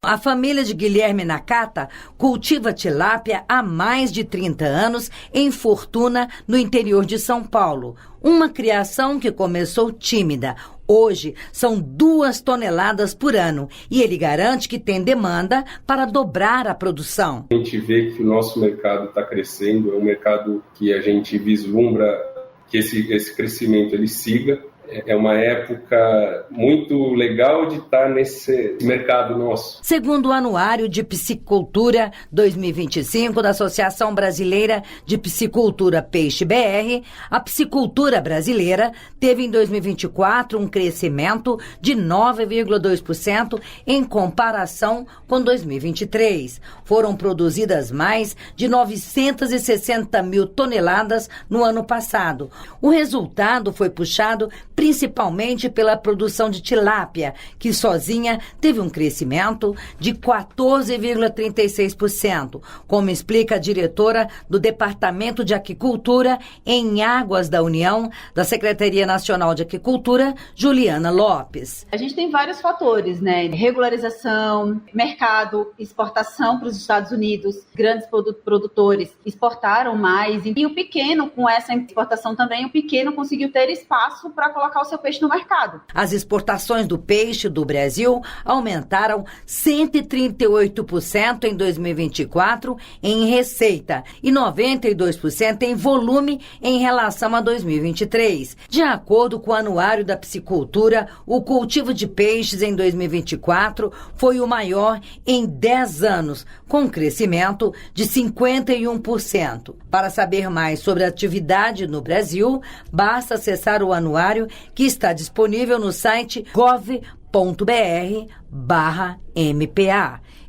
A família de Guilherme Nakata cultiva tilápia há mais de 30 anos em Fortuna, no interior de São Paulo. Uma criação que começou tímida. Hoje são 2 toneladas por ano e ele garante que tem demanda para dobrar a produção. A gente vê que o nosso mercado está crescendo, é um mercado que a gente vislumbra que esse crescimento ele siga. É uma época muito legal de estar nesse mercado nosso. Segundo o Anuário de Piscicultura 2025 da Associação Brasileira de Piscicultura Peixe BR, a piscicultura brasileira teve em 2024 um crescimento de 9,2% em comparação com 2023. Foram produzidas mais de 960 mil toneladas no ano passado. O resultado foi puxado principalmente pela produção de tilápia, que sozinha teve um crescimento de 14,36%, como explica a diretora do Departamento de Aquicultura em Águas da União, da Secretaria Nacional de Aquicultura, Juliana Lopes. A gente tem vários fatores, né? Regularização, mercado, exportação para os Estados Unidos, grandes produtores exportaram mais, e o pequeno, com essa exportação também, o pequeno conseguiu ter espaço para colocar o seu peixe no mercado. As exportações do peixe do Brasil aumentaram 138% em 2024 em receita e 92% em volume em relação a 2023. De acordo com o Anuário da Piscicultura, o cultivo de peixes em 2024 foi o maior em 10 anos, com crescimento de 51%. Para saber mais sobre a atividade no Brasil, basta acessar o anuário que está disponível no site gov.br/MPA.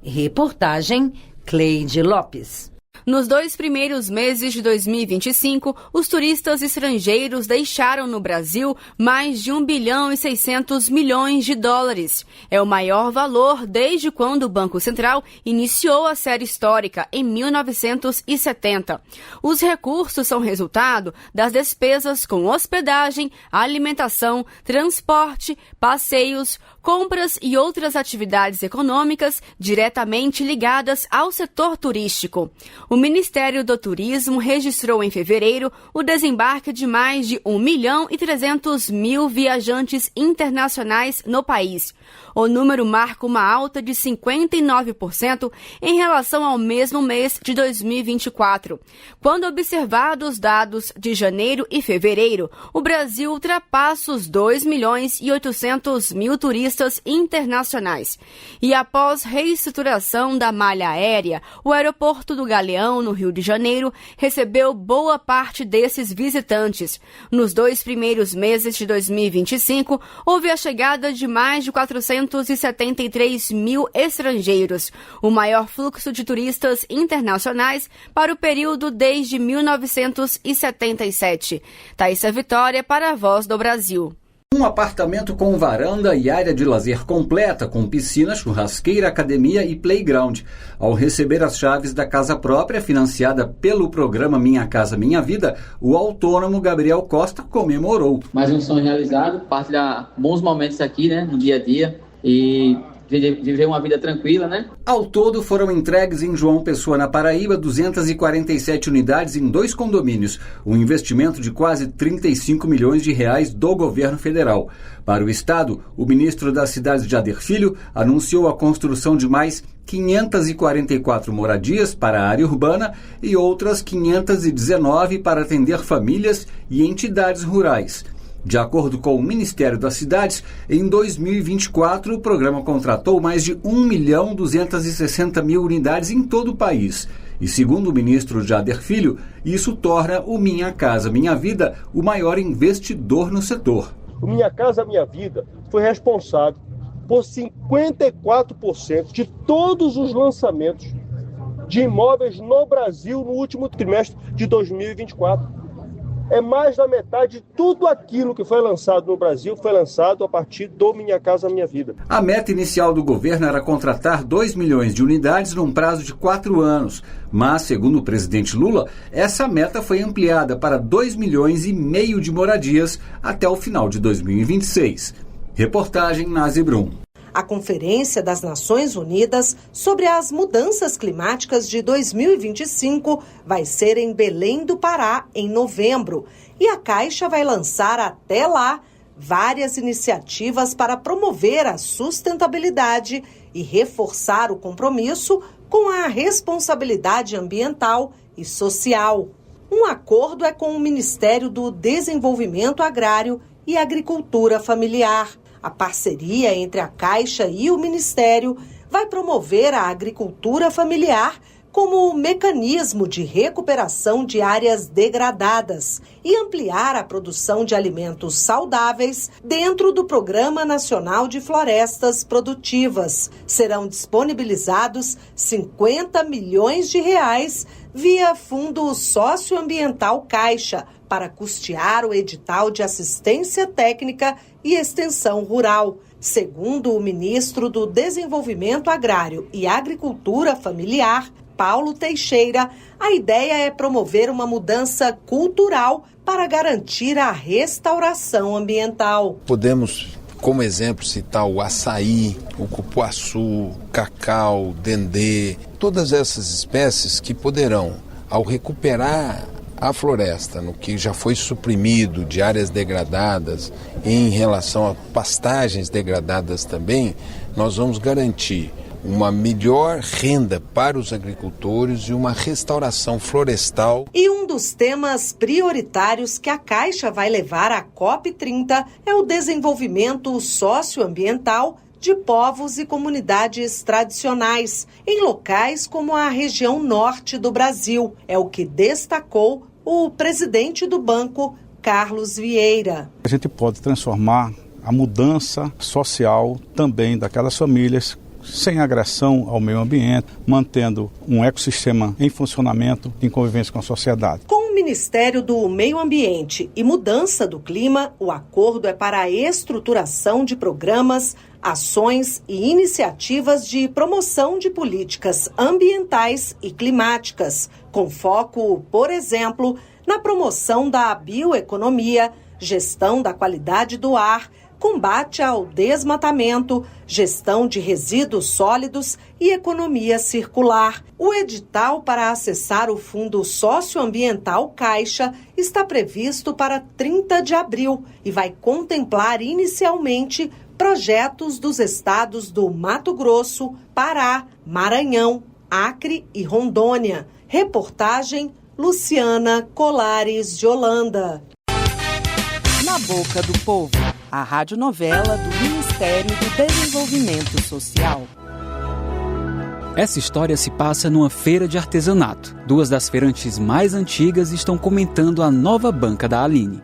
Reportagem Cleide Lopes. Nos 2 primeiros meses de 2025, os turistas estrangeiros deixaram no Brasil mais de 1 bilhão e 600 milhões de dólares. É o maior valor desde quando o Banco Central iniciou a série histórica, em 1970. Os recursos são resultado das despesas com hospedagem, alimentação, transporte, passeios, compras e outras atividades econômicas diretamente ligadas ao setor turístico. O Ministério do Turismo registrou em fevereiro o desembarque de mais de 1 milhão e 300 mil viajantes internacionais no país. O número marca uma alta de 59% em relação ao mesmo mês de 2024. Quando observados os dados de janeiro e fevereiro, o Brasil ultrapassa os 2 milhões e 800 mil turistas internacionais. E após reestruturação da malha aérea, o aeroporto do Galeão, no Rio de Janeiro, recebeu boa parte desses visitantes. Nos 2 primeiros meses de 2025, houve a chegada de mais de 473 mil estrangeiros, o maior fluxo de turistas internacionais para o período desde 1977. Thaísa Vitória para a Voz do Brasil. Um apartamento com varanda e área de lazer completa, com piscina, churrasqueira, academia e playground. Ao receber as chaves da casa própria, financiada pelo programa Minha Casa Minha Vida, o autônomo Gabriel Costa comemorou. Mais um sonho realizado, partilhar bons momentos aqui, né, no dia a dia e viver uma vida tranquila, né? Ao todo, foram entregues em João Pessoa, na Paraíba, 247 unidades em 2 condomínios, um investimento de quase 35 milhões de reais do governo federal. Para o Estado, o ministro das Cidades, Jader Filho, anunciou a construção de mais 544 moradias para a área urbana e outras 519 para atender famílias e entidades rurais. De acordo com o Ministério das Cidades, em 2024 o programa contratou mais de 1.260.000 unidades em todo o país. E segundo o ministro Jader Filho, isso torna o Minha Casa Minha Vida o maior investidor no setor. O Minha Casa Minha Vida foi responsável por 54% de todos os lançamentos de imóveis no Brasil no último trimestre de 2024. É mais da metade de tudo aquilo que foi lançado no Brasil foi lançado a partir do Minha Casa Minha Vida. A meta inicial do governo era contratar 2 milhões de unidades num prazo de 4 anos. Mas, segundo o presidente Lula, essa meta foi ampliada para 2,5 milhões de moradias até o final de 2026. Reportagem Nazi Brum. A Conferência das Nações Unidas sobre as Mudanças Climáticas de 2025 vai ser em Belém do Pará, em novembro. E a Caixa vai lançar até lá várias iniciativas para promover a sustentabilidade e reforçar o compromisso com a responsabilidade ambiental e social. Um acordo é com o Ministério do Desenvolvimento Agrário e Agricultura Familiar. A parceria entre a Caixa e o Ministério vai promover a agricultura familiar como mecanismo de recuperação de áreas degradadas e ampliar a produção de alimentos saudáveis dentro do Programa Nacional de Florestas Produtivas. Serão disponibilizados 50 milhões de reais via Fundo Socioambiental Caixa para custear o edital de assistência técnica e extensão rural. Segundo o ministro do Desenvolvimento Agrário e Agricultura Familiar, Paulo Teixeira, a ideia é promover uma mudança cultural para garantir a restauração ambiental. Podemos, como exemplo, citar o açaí, o cupuaçu, cacau, dendê, todas essas espécies que poderão, ao recuperar a floresta, no que já foi suprimido de áreas degradadas, em relação a pastagens degradadas também, nós vamos garantir uma melhor renda para os agricultores e uma restauração florestal. E um dos temas prioritários que a Caixa vai levar à COP30 é o desenvolvimento socioambiental de povos e comunidades tradicionais, em locais como a região norte do Brasil. É o que destacou o presidente do banco, Carlos Vieira. A gente pode transformar a mudança social também daquelas famílias sem agressão ao meio ambiente, mantendo um ecossistema em funcionamento, em convivência com a sociedade. Com o Ministério do Meio Ambiente e Mudança do Clima, o acordo é para a estruturação de programas, ações e iniciativas de promoção de políticas ambientais e climáticas, com foco, por exemplo, na promoção da bioeconomia, gestão da qualidade do ar, combate ao desmatamento, gestão de resíduos sólidos e economia circular. O edital para acessar o Fundo Socioambiental Caixa está previsto para 30 de abril e vai contemplar inicialmente projetos dos estados do Mato Grosso, Pará, Maranhão, Acre e Rondônia. Reportagem Luciana Colares de Holanda. Na Boca do Povo, a radionovela do Ministério do Desenvolvimento Social. Essa história se passa numa feira de artesanato. Duas das feirantes mais antigas estão comentando a nova banca da Aline.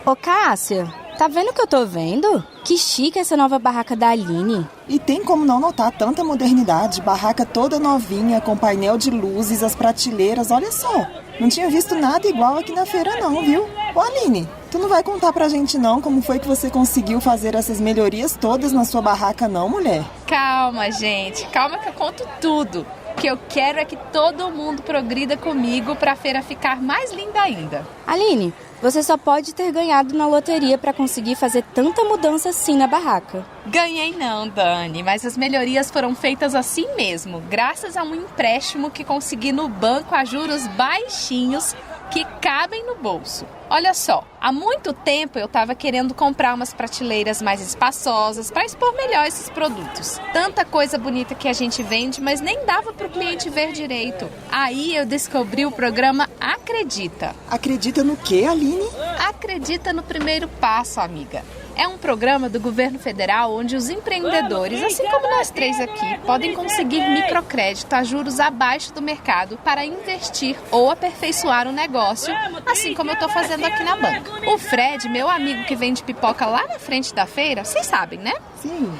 Ô Cássia, tá vendo o que eu tô vendo? Que chique essa nova barraca da Aline. E tem como não notar tanta modernidade, barraca toda novinha, com painel de luzes, as prateleiras, olha só. Não tinha visto nada igual aqui na feira não, viu? Ô Aline, tu não vai contar pra gente não como foi que você conseguiu fazer essas melhorias todas na sua barraca não, mulher? Calma, gente, calma que eu conto tudo. O que eu quero é que todo mundo progrida comigo pra feira ficar mais linda ainda. Aline, você só pode ter ganhado na loteria para conseguir fazer tanta mudança assim na barraca. Ganhei não, Dani, mas as melhorias foram feitas assim mesmo, graças a um empréstimo que consegui no banco a juros baixinhos que cabem no bolso. Olha só, há muito tempo eu estava querendo comprar umas prateleiras mais espaçosas para expor melhor esses produtos. Tanta coisa bonita que a gente vende, mas nem dava para o cliente ver direito. Aí eu descobri o programa Acredita. Acredita no quê, Aline? Acredita no primeiro passo, amiga. É um programa do governo federal onde os empreendedores, assim como nós três aqui, podem conseguir microcrédito a juros abaixo do mercado para investir ou aperfeiçoar o negócio, assim como eu estou fazendo aqui na banca. O Fred, meu amigo que vende pipoca lá na frente da feira, vocês sabem, né?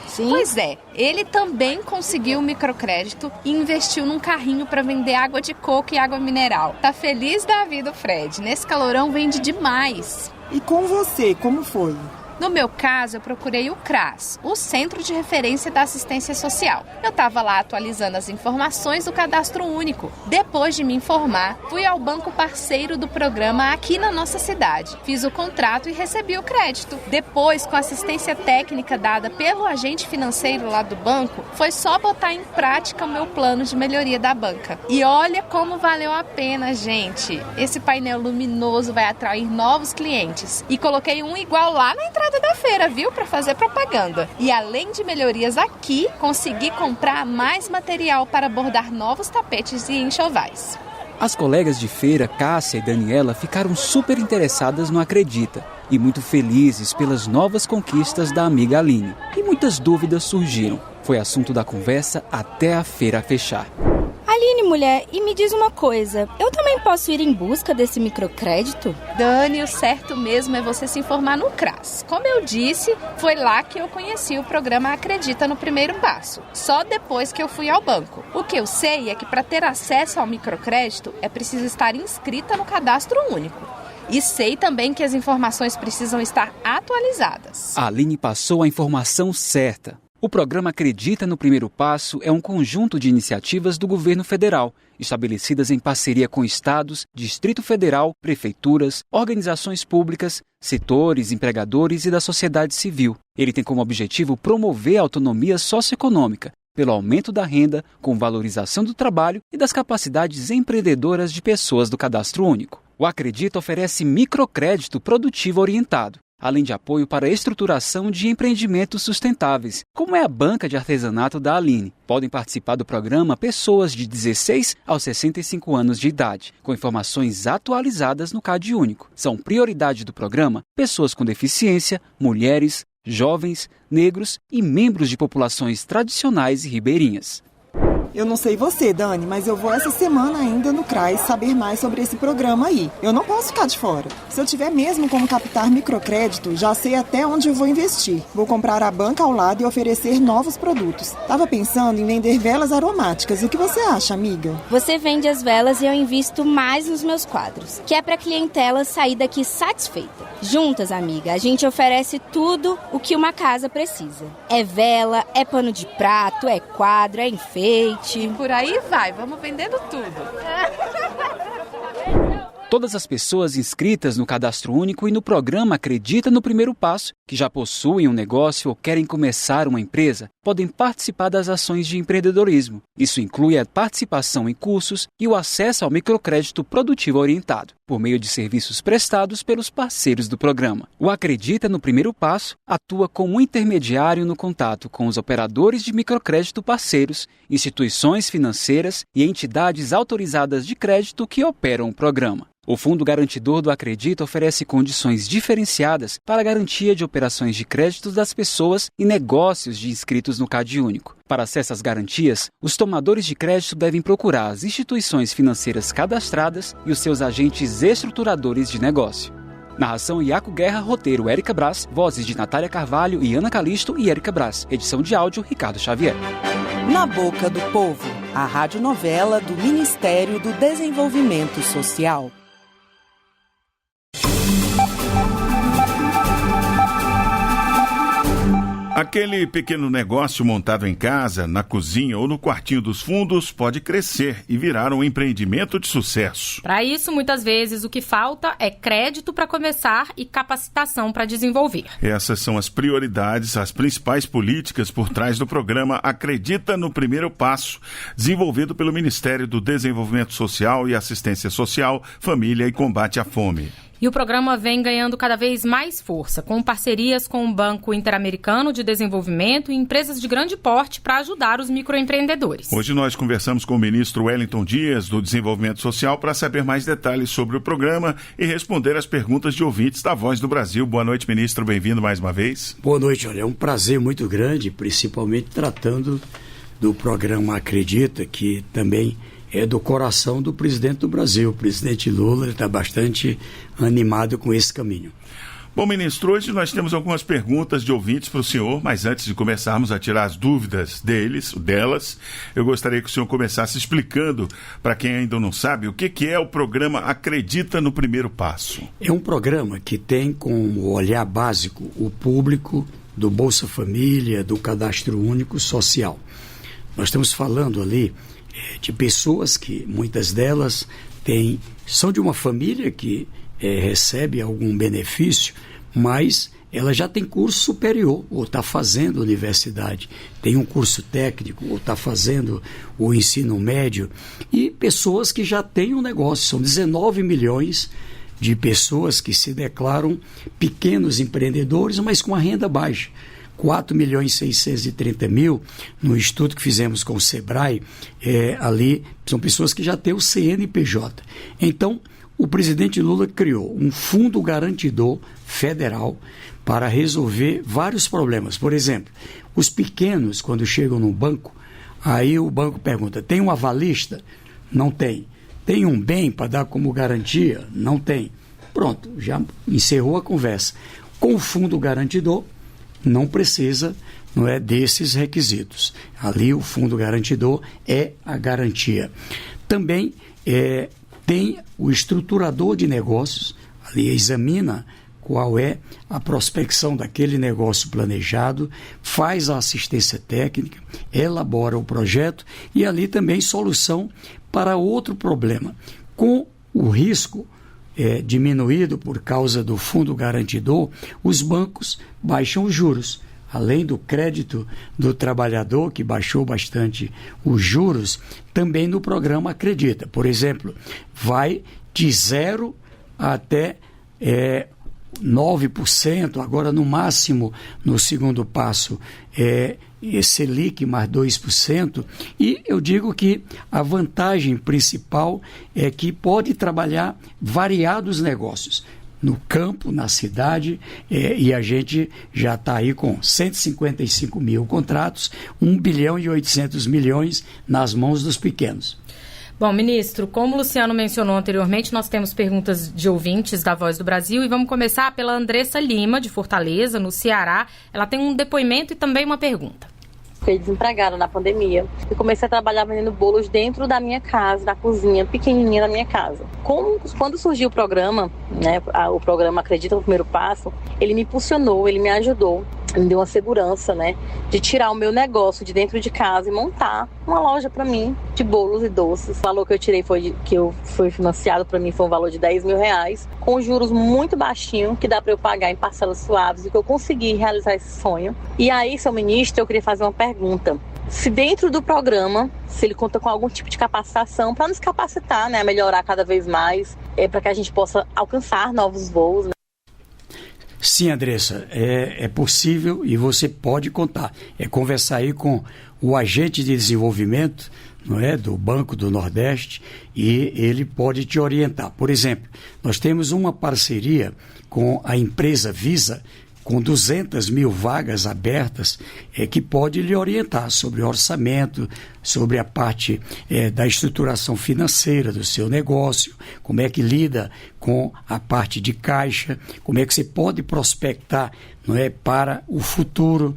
Sim. Pois é, ele também conseguiu um microcrédito e investiu num carrinho para vender água de coco e água mineral. Tá feliz da vida o Fred, nesse calorão vende demais. E com você, como foi? No meu caso, eu procurei o CRAS, o Centro de Referência da Assistência Social. Eu estava lá atualizando as informações do Cadastro Único. Depois de me informar, fui ao banco parceiro do programa aqui na nossa cidade. Fiz o contrato e recebi o crédito. Depois, com a assistência técnica dada pelo agente financeiro lá do banco, foi só botar em prática o meu plano de melhoria da banca. E olha como valeu a pena, gente. Esse painel luminoso vai atrair novos clientes. E coloquei um igual lá na entrada da feira, viu? Para fazer propaganda. E além de melhorias aqui, consegui comprar mais material para bordar novos tapetes e enxovais. As colegas de feira, Cássia e Daniela, ficaram super interessadas no Acredita e muito felizes pelas novas conquistas da amiga Aline. E muitas dúvidas surgiram. Foi assunto da conversa até a feira fechar. Aline, mulher, e me diz uma coisa, eu também posso ir em busca desse microcrédito? Dani, o certo mesmo é você se informar no CRAS. Como eu disse, foi lá que eu conheci o programa Acredita no Primeiro Passo. Só depois que eu fui ao banco. O que eu sei é que para ter acesso ao microcrédito é preciso estar inscrita no Cadastro Único. E sei também que as informações precisam estar atualizadas. A Aline passou a informação certa. O programa Acredita no Primeiro Passo é um conjunto de iniciativas do governo federal, estabelecidas em parceria com estados, Distrito Federal, prefeituras, organizações públicas, setores, empregadores e da sociedade civil. Ele tem como objetivo promover a autonomia socioeconômica, pelo aumento da renda, com valorização do trabalho e das capacidades empreendedoras de pessoas do Cadastro Único. O Acredita oferece microcrédito produtivo orientado, além de apoio para a estruturação de empreendimentos sustentáveis, como é a banca de artesanato da Aline. Podem participar do programa pessoas de 16 aos 65 anos de idade, com informações atualizadas no CAD Único. São prioridade do programa pessoas com deficiência, mulheres, jovens, negros e membros de populações tradicionais e ribeirinhas. Eu não sei você, Dani, mas eu vou essa semana ainda no CRAS saber mais sobre esse programa aí. Eu não posso ficar de fora. Se eu tiver mesmo como captar microcrédito, já sei até onde eu vou investir. Vou comprar a banca ao lado e oferecer novos produtos. Tava pensando em vender velas aromáticas. O que você acha, amiga? Você vende as velas e eu invisto mais nos meus quadros, que é pra clientela sair daqui satisfeita. Juntas, amiga, a gente oferece tudo o que uma casa precisa. É vela, é pano de prato, é quadro, é enfeite. Por aí vai, vamos vendendo tudo. Todas as pessoas inscritas no Cadastro Único e no programa Acredita no Primeiro Passo, que já possuem um negócio ou querem começar uma empresa, podem participar das ações de empreendedorismo. Isso inclui a participação em cursos e o acesso ao microcrédito produtivo orientado, por meio de serviços prestados pelos parceiros do programa. O Acredita no Primeiro Passo atua como um intermediário no contato com os operadores de microcrédito parceiros, instituições financeiras e entidades autorizadas de crédito que operam o programa. O Fundo Garantidor do Acredita oferece condições diferenciadas para a garantia de operações de créditos das pessoas e negócios de inscritos no CAD Único. Para acesso às garantias, os tomadores de crédito devem procurar as instituições financeiras cadastradas e os seus agentes estruturadores de negócio. Narração Iaco Guerra, roteiro Érica Brás, vozes de Natália Carvalho e Ana Calisto e Érica Brás, edição de áudio Ricardo Xavier. Na Boca do Povo, a radionovela do Ministério do Desenvolvimento Social. Aquele pequeno negócio montado em casa, na cozinha ou no quartinho dos fundos pode crescer e virar um empreendimento de sucesso. Para isso, muitas vezes, o que falta é crédito para começar e capacitação para desenvolver. Essas são as prioridades, as principais políticas por trás do programa Acredita no Primeiro Passo, desenvolvido pelo Ministério do Desenvolvimento Social e Assistência Social, Família e Combate à Fome. E o programa vem ganhando cada vez mais força, com parcerias com o Banco Interamericano de Desenvolvimento e empresas de grande porte para ajudar os microempreendedores. Hoje nós conversamos com o ministro Wellington Dias, do Desenvolvimento Social, para saber mais detalhes sobre o programa e responder as perguntas de ouvintes da Voz do Brasil. Boa noite, ministro. Bem-vindo mais uma vez. Boa noite. Olha, é um prazer muito grande, principalmente tratando do programa Acredita, que também é do coração do presidente do Brasil. O presidente Lula está bastante animado com esse caminho. Bom, ministro, hoje nós temos algumas perguntas de ouvintes para o senhor, mas antes de começarmos a tirar as dúvidas delas, eu gostaria que o senhor começasse explicando, para quem ainda não sabe, o que é o programa Acredita no Primeiro Passo. É um programa que tem como olhar básico o público do Bolsa Família, do Cadastro Único Social. Nós estamos falando ali de pessoas que, muitas delas, são de uma família que recebe algum benefício, mas ela já tem curso superior, ou está fazendo universidade, tem um curso técnico, ou está fazendo o ensino médio, e pessoas que já têm um negócio. São 19 milhões de pessoas que se declaram pequenos empreendedores, mas com a renda baixa. 4.630.000, no estudo que fizemos com o Sebrae, ali são pessoas que já têm o CNPJ. Então, o presidente Lula criou um fundo garantidor federal para resolver vários problemas. Por exemplo, os pequenos, quando chegam no banco, aí o banco pergunta, tem um avalista? Não tem. Tem um bem para dar como garantia? Não tem. Pronto, já encerrou a conversa. Com o fundo garantidor, não precisa, desses requisitos. Ali o fundo garantidor é a garantia. Também tem o estruturador de negócios, ali examina qual é a prospecção daquele negócio planejado, faz a assistência técnica, elabora o projeto e ali também solução para outro problema. Com o risco diminuído por causa do fundo garantidor, os bancos baixam os juros. Além do crédito do trabalhador, que baixou bastante os juros, também no programa Acredita. Por exemplo, vai de 0 até 9%, agora no máximo, no segundo passo, Selic mais 2%, e eu digo que a vantagem principal é que pode trabalhar variados negócios, no campo, na cidade, e a gente já está aí com 155 mil contratos, 1 bilhão e 800 milhões nas mãos dos pequenos. Bom, ministro, como o Luciano mencionou anteriormente, nós temos perguntas de ouvintes da Voz do Brasil e vamos começar pela Andressa Lima, de Fortaleza, no Ceará. Ela tem um depoimento e também uma pergunta. Fiquei desempregada na pandemia e comecei a trabalhar vendendo bolos dentro da minha casa, da cozinha pequenininha da minha casa. Quando surgiu o programa, o programa Acredita no Primeiro Passo, ele me impulsionou, ele me ajudou, me deu uma segurança, de tirar o meu negócio de dentro de casa e montar uma loja para mim de bolos e doces. O valor que eu tirei foi financiado para mim foi um valor de R$10 mil, com juros muito baixinho, que dá para eu pagar em parcelas suaves, e que eu consegui realizar esse sonho. E aí, seu ministro, eu queria fazer uma pergunta. Se dentro do programa, se ele conta com algum tipo de capacitação para nos capacitar, a melhorar cada vez mais, para que a gente possa alcançar novos voos, Sim, Andressa, é possível e você pode contar. É conversar aí com o agente de desenvolvimento, do Banco do Nordeste, e ele pode te orientar. Por exemplo, nós temos uma parceria com a empresa Visa, com 200 mil vagas abertas, que pode lhe orientar sobre orçamento, sobre a parte da estruturação financeira do seu negócio, como é que lida com a parte de caixa, como é que você pode prospectar para o futuro,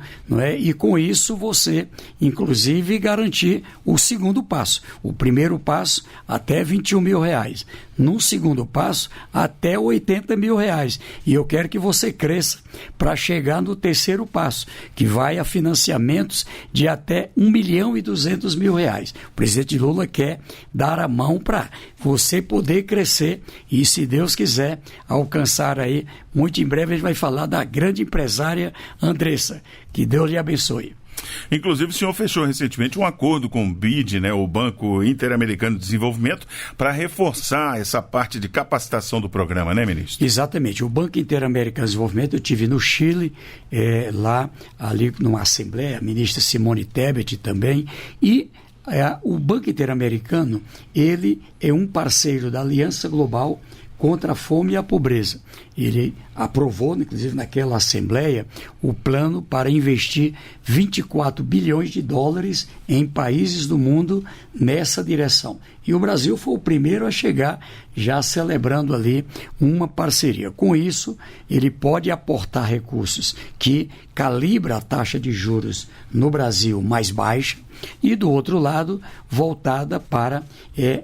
e com isso você, inclusive, garantir o segundo passo. O primeiro passo, até R$21 mil. No segundo passo, até R$80 mil. E eu quero que você cresça para chegar no terceiro passo, que vai a financiamentos de até R$1 milhão e 200 mil. O presidente Lula quer dar a mão para você poder crescer e, se Deus quiser, alcançar aí, muito em breve a gente vai falar da grande empresária Andressa. Que Deus lhe abençoe. Inclusive, o senhor fechou recentemente um acordo com o BID, o Banco Interamericano de Desenvolvimento, para reforçar essa parte de capacitação do programa, ministro? Exatamente. O Banco Interamericano de Desenvolvimento, eu estive no Chile, ali numa assembleia, a ministra Simone Tebet também, e o Banco Interamericano, ele é um parceiro da Aliança Global contra a Fome e a Pobreza. ele aprovou, inclusive naquela Assembleia, o plano para investir 24 bilhões de dólares em países do mundo nessa direção. E o Brasil foi o primeiro a chegar, já celebrando ali uma parceria. Com isso, ele pode aportar recursos que calibra a taxa de juros no Brasil mais baixa e, do outro lado, voltada para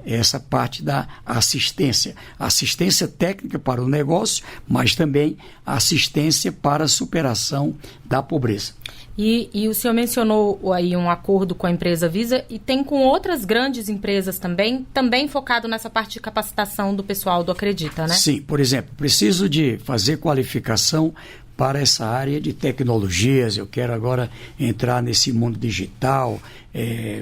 essa parte da assistência técnica para o negócio, mas também assistência para a superação da pobreza. E o senhor mencionou aí um acordo com a empresa Visa e tem com outras grandes empresas também focado nessa parte de capacitação do pessoal do Acredita, né? Sim, por exemplo, preciso de fazer qualificação para essa área de tecnologias, eu quero agora entrar nesse mundo digital,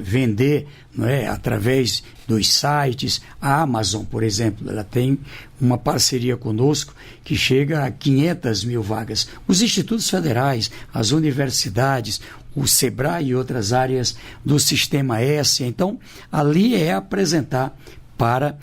vender, não é, através dos sites. A Amazon, por exemplo, ela tem uma parceria conosco que chega a 500 mil vagas. Os institutos federais, as universidades, o SEBRAE e outras áreas do Sistema S. Então, ali é apresentar para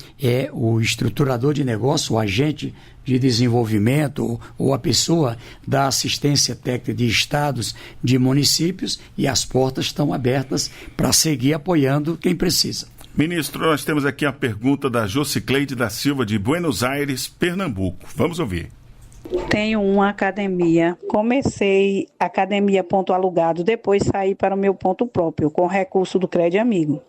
o estruturador de negócio, o agente de desenvolvimento ou a pessoa da assistência técnica de estados, de municípios, e as portas estão abertas para seguir apoiando quem precisa. Ministro, nós temos aqui a pergunta da Jocicleide da Silva, de Buenos Aires, Pernambuco. Vamos ouvir. Tenho uma academia. Comecei academia ponto alugado, depois saí para o meu ponto próprio, com recurso do Crédito Amigo.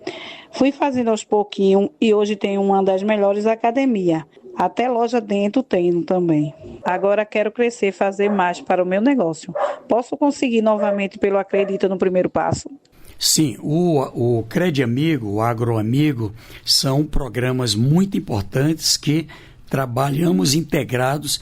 Fui fazendo aos pouquinhos e hoje tenho uma das melhores academias. Até loja dentro tenho também. Agora quero crescer, fazer mais para o meu negócio. Posso conseguir novamente pelo Acredita no Primeiro Passo? Sim, o Crédito Amigo, o Agroamigo, são programas muito importantes que trabalhamos integrados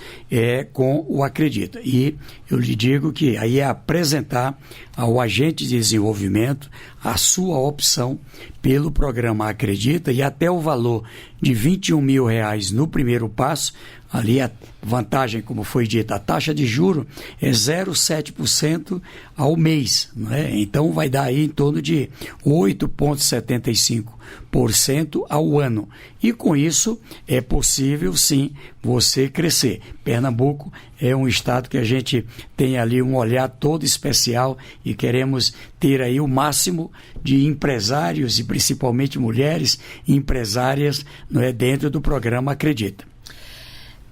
com o Acredita. E eu lhe digo que aí é apresentar ao agente de desenvolvimento a sua opção pelo programa Acredita, e até o valor de R$21 mil no primeiro passo. Ali a vantagem, como foi dito, a taxa de juro é 0,7% ao mês, não é? Então vai dar aí em torno de 8,75% ao ano. E com isso é possível sim você crescer. Pernambuco é um estado que a gente tem ali um olhar todo especial e queremos ter aí o máximo de empresários e principalmente mulheres empresárias, não é, dentro do programa Acredita.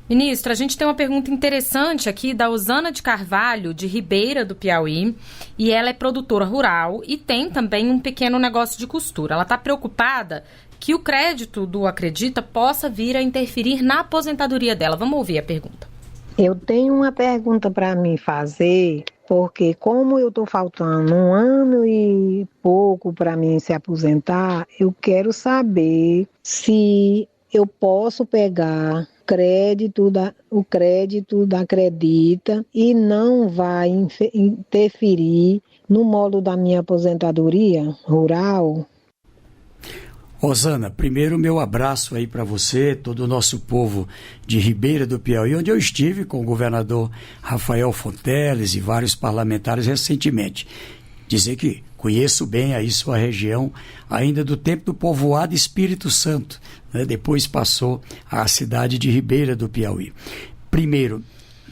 Ministro, a gente tem uma pergunta interessante aqui da Osana de Carvalho, de Ribeira do Piauí, e ela é produtora rural e tem também um pequeno negócio de costura. Ela está preocupada que o crédito do Acredita possa vir a interferir na aposentadoria dela. Vamos ouvir a pergunta. Eu tenho uma pergunta para me fazer, porque como eu estou faltando 1 ano e pouco para mim se aposentar, eu quero saber se eu posso pegar o crédito da Acredita e não vai interferir no modo da minha aposentadoria rural. Osana, primeiro meu abraço aí para você, todo o nosso povo de Ribeira do Piauí, onde eu estive com o governador Rafael Fonteles e vários parlamentares recentemente. Dizer que conheço bem aí sua região, ainda do tempo do povoado Espírito Santo, né? Depois passou à cidade de Ribeira do Piauí. Primeiro,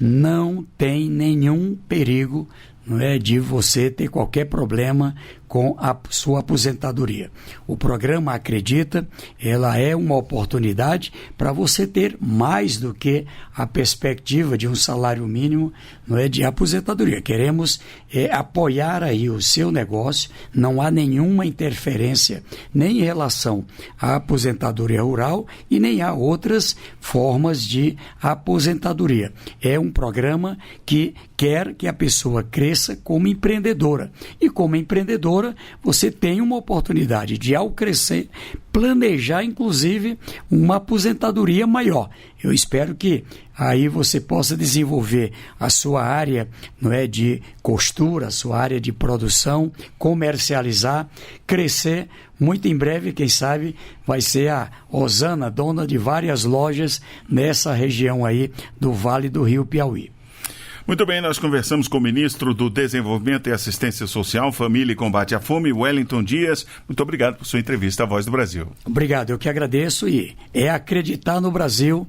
não tem nenhum perigo, não é, de você ter qualquer problema com a sua aposentadoria. O programa Acredita, ela é uma oportunidade para você ter mais do que a perspectiva de um salário mínimo, não é, de aposentadoria. Queremos apoiar aí o seu negócio, não há nenhuma interferência nem em relação à aposentadoria rural e nem há outras formas de aposentadoria. É um programa que quer que a pessoa cresça como empreendedora. E como empreendedora, você tem uma oportunidade de, ao crescer, planejar, inclusive, uma aposentadoria maior. Eu espero que aí você possa desenvolver a sua área, não é, de costura, a sua área de produção, comercializar, crescer. Muito em breve, quem sabe, vai ser a Osana, dona de várias lojas nessa região aí do Vale do Rio Piauí. Muito bem, nós conversamos com o ministro do Desenvolvimento e Assistência Social, Família e Combate à Fome, Wellington Dias. Muito obrigado por sua entrevista à Voz do Brasil. Obrigado, eu que agradeço, e é acreditar no Brasil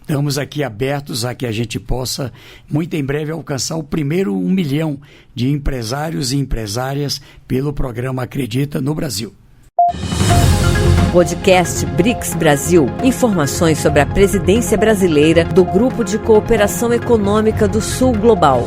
Estamos aqui abertos a que a gente possa, muito em breve, alcançar o primeiro 1 milhão de empresários e empresárias pelo programa Acredita no Brasil. Podcast BRICS Brasil. Informações sobre a presidência brasileira do Grupo de Cooperação Econômica do Sul Global.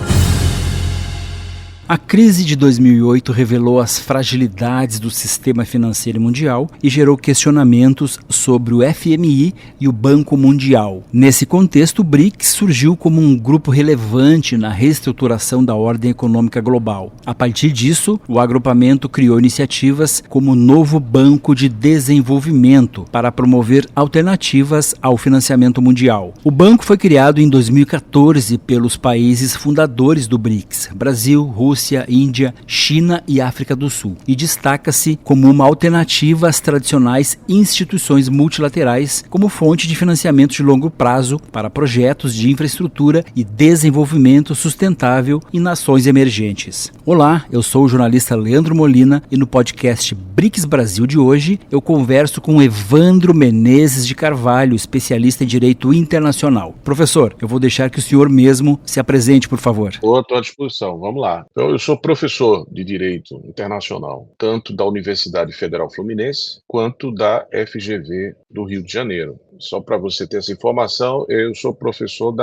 A crise de 2008 revelou as fragilidades do sistema financeiro mundial e gerou questionamentos sobre o FMI e o Banco Mundial. Nesse contexto, o BRICS surgiu como um grupo relevante na reestruturação da ordem econômica global. A partir disso, o agrupamento criou iniciativas como o novo Banco de Desenvolvimento para promover alternativas ao financiamento mundial. O banco foi criado em 2014 pelos países fundadores do BRICS, Brasil, Rússia, Índia, China e África do Sul, e destaca-se como uma alternativa às tradicionais instituições multilaterais como fonte de financiamento de longo prazo para projetos de infraestrutura e desenvolvimento sustentável em nações emergentes. Olá, eu sou o jornalista Leandro Molina e no podcast BRICS Brasil de hoje eu converso com Evandro Menezes de Carvalho, especialista em Direito Internacional. Professor, eu vou deixar que o senhor mesmo se apresente, por favor. Estou à disposição, vamos lá. Então, eu sou professor de Direito Internacional, tanto da Universidade Federal Fluminense quanto da FGV do Rio de Janeiro. Só para você ter essa informação, eu sou professor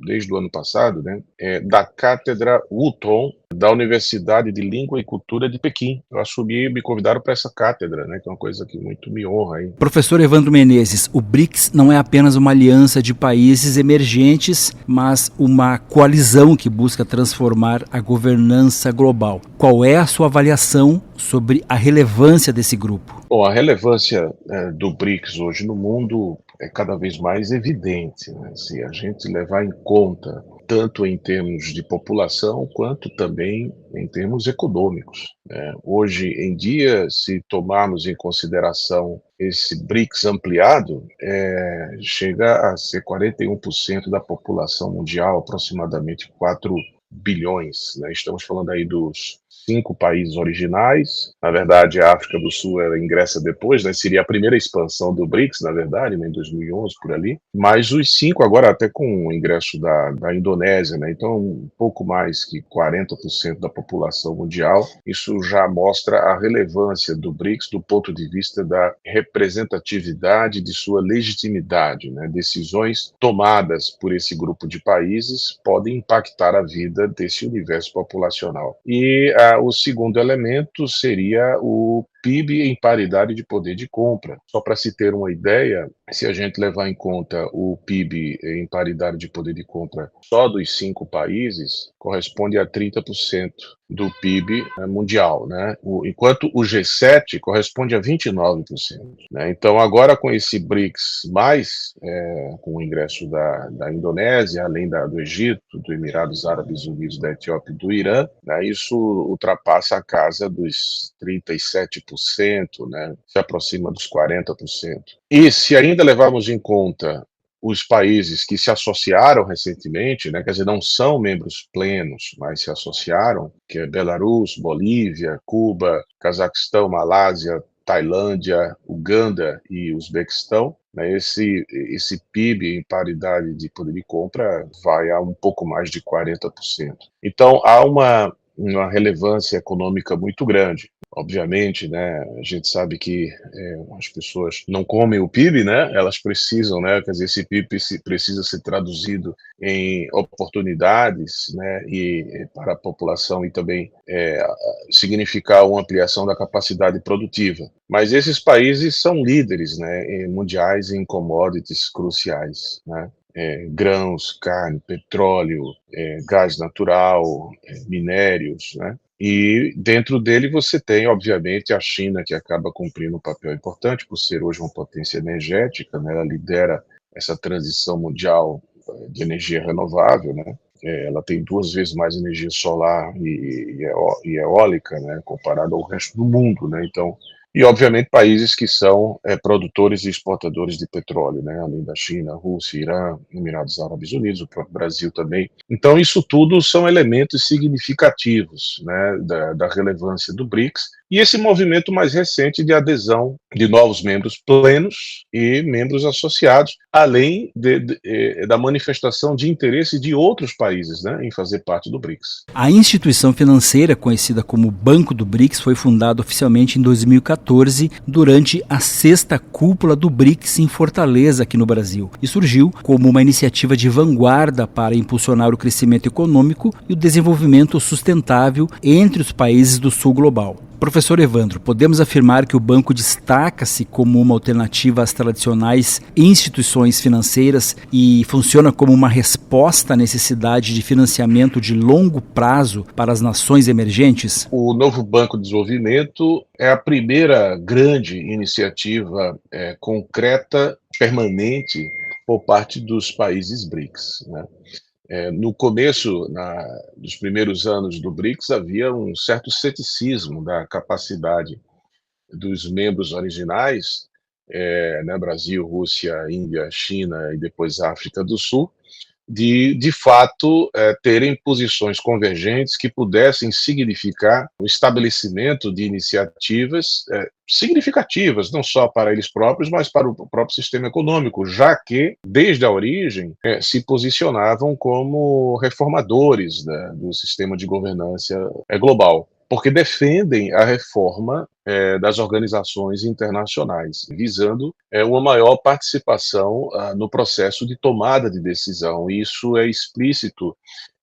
desde o ano passado, da Cátedra Wutong da Universidade de Língua e Cultura de Pequim. Eu assumi, me convidaram para essa cátedra, que é uma coisa que muito me honra. Hein? Professor Evandro Menezes, o BRICS não é apenas uma aliança de países emergentes, mas uma coalizão que busca transformar a governança global. Qual é a sua avaliação sobre a relevância desse grupo? Bom, a relevância do BRICS hoje no mundo é cada vez mais evidente, se a gente levar em conta tanto em termos de população quanto também em termos econômicos. Hoje em dia, se tomarmos em consideração esse BRICS ampliado, chega a ser 41% da população mundial, aproximadamente 4 bilhões. Estamos falando aí dos 5 países originais. Na verdade, a África do Sul ingressa depois, seria a primeira expansão do BRICS, na verdade, em 2011, por ali. Mas os 5 agora, até com o ingresso da Indonésia, então um pouco mais que 40% da população mundial. Isso já mostra a relevância do BRICS do ponto de vista da representatividade de sua legitimidade. Decisões tomadas por esse grupo de países podem impactar a vida desse universo populacional. E o segundo elemento seria o PIB em paridade de poder de compra. Só para se ter uma ideia, se a gente levar em conta o PIB em paridade de poder de compra só dos 5 países, corresponde a 30% do PIB mundial, enquanto o G7 corresponde a 29%. Então, agora com esse BRICS+, com o ingresso da Indonésia, além do Egito, dos Emirados Árabes Unidos, da Etiópia e do Irã, isso ultrapassa a casa dos 37%, se aproxima dos 40%. E se ainda levarmos em conta os países que se associaram recentemente, quer dizer, não são membros plenos, mas se associaram, que é Belarus, Bolívia, Cuba, Cazaquistão, Malásia, Tailândia, Uganda e Uzbequistão, esse PIB em paridade de poder de compra vai a um pouco mais de 40%. Então, há uma relevância econômica muito grande. Obviamente, a gente sabe que as pessoas não comem o PIB, elas precisam, quer dizer, esse PIB precisa ser traduzido em oportunidades, e para a população e também significar uma ampliação da capacidade produtiva. Mas esses países são líderes, mundiais em commodities cruciais, grãos, carne, petróleo, gás natural, minérios, E dentro dele você tem, obviamente, a China, que acaba cumprindo um papel importante por ser hoje uma potência energética, ela lidera essa transição mundial de energia renovável, ela tem 2 vezes mais energia solar e eólica, comparado ao resto do mundo, Então, e, obviamente, países que são produtores e exportadores de petróleo, além da China, Rússia, Irã, Emirados Árabes Unidos, o próprio Brasil também. Então, isso tudo são elementos significativos da relevância do BRICS, e esse movimento mais recente de adesão de novos membros plenos e membros associados, além da manifestação de interesse de outros países, né, em fazer parte do BRICS. A instituição financeira, conhecida como Banco do BRICS, foi fundada oficialmente em 2014, durante a 6ª cúpula do BRICS em Fortaleza, aqui no Brasil, e surgiu como uma iniciativa de vanguarda para impulsionar o crescimento econômico e o desenvolvimento sustentável entre os países do sul global. Professor Evandro, podemos afirmar que o banco destaca-se como uma alternativa às tradicionais instituições financeiras e funciona como uma resposta à necessidade de financiamento de longo prazo para as nações emergentes? O novo Banco de Desenvolvimento é a primeira grande iniciativa concreta, permanente, por parte dos países BRICS, né? No começo, dos primeiros anos do BRICS, havia um certo ceticismo da capacidade dos membros originais, né, Brasil, Rússia, Índia, China e depois África do Sul, de fato, terem posições convergentes que pudessem significar o estabelecimento de iniciativas significativas, não só para eles próprios, mas para o próprio sistema econômico, já que, desde a origem, se posicionavam como reformadores, né, do sistema de governança global, porque defendem a reforma das organizações internacionais, visando uma maior participação no processo de tomada de decisão. Isso é explícito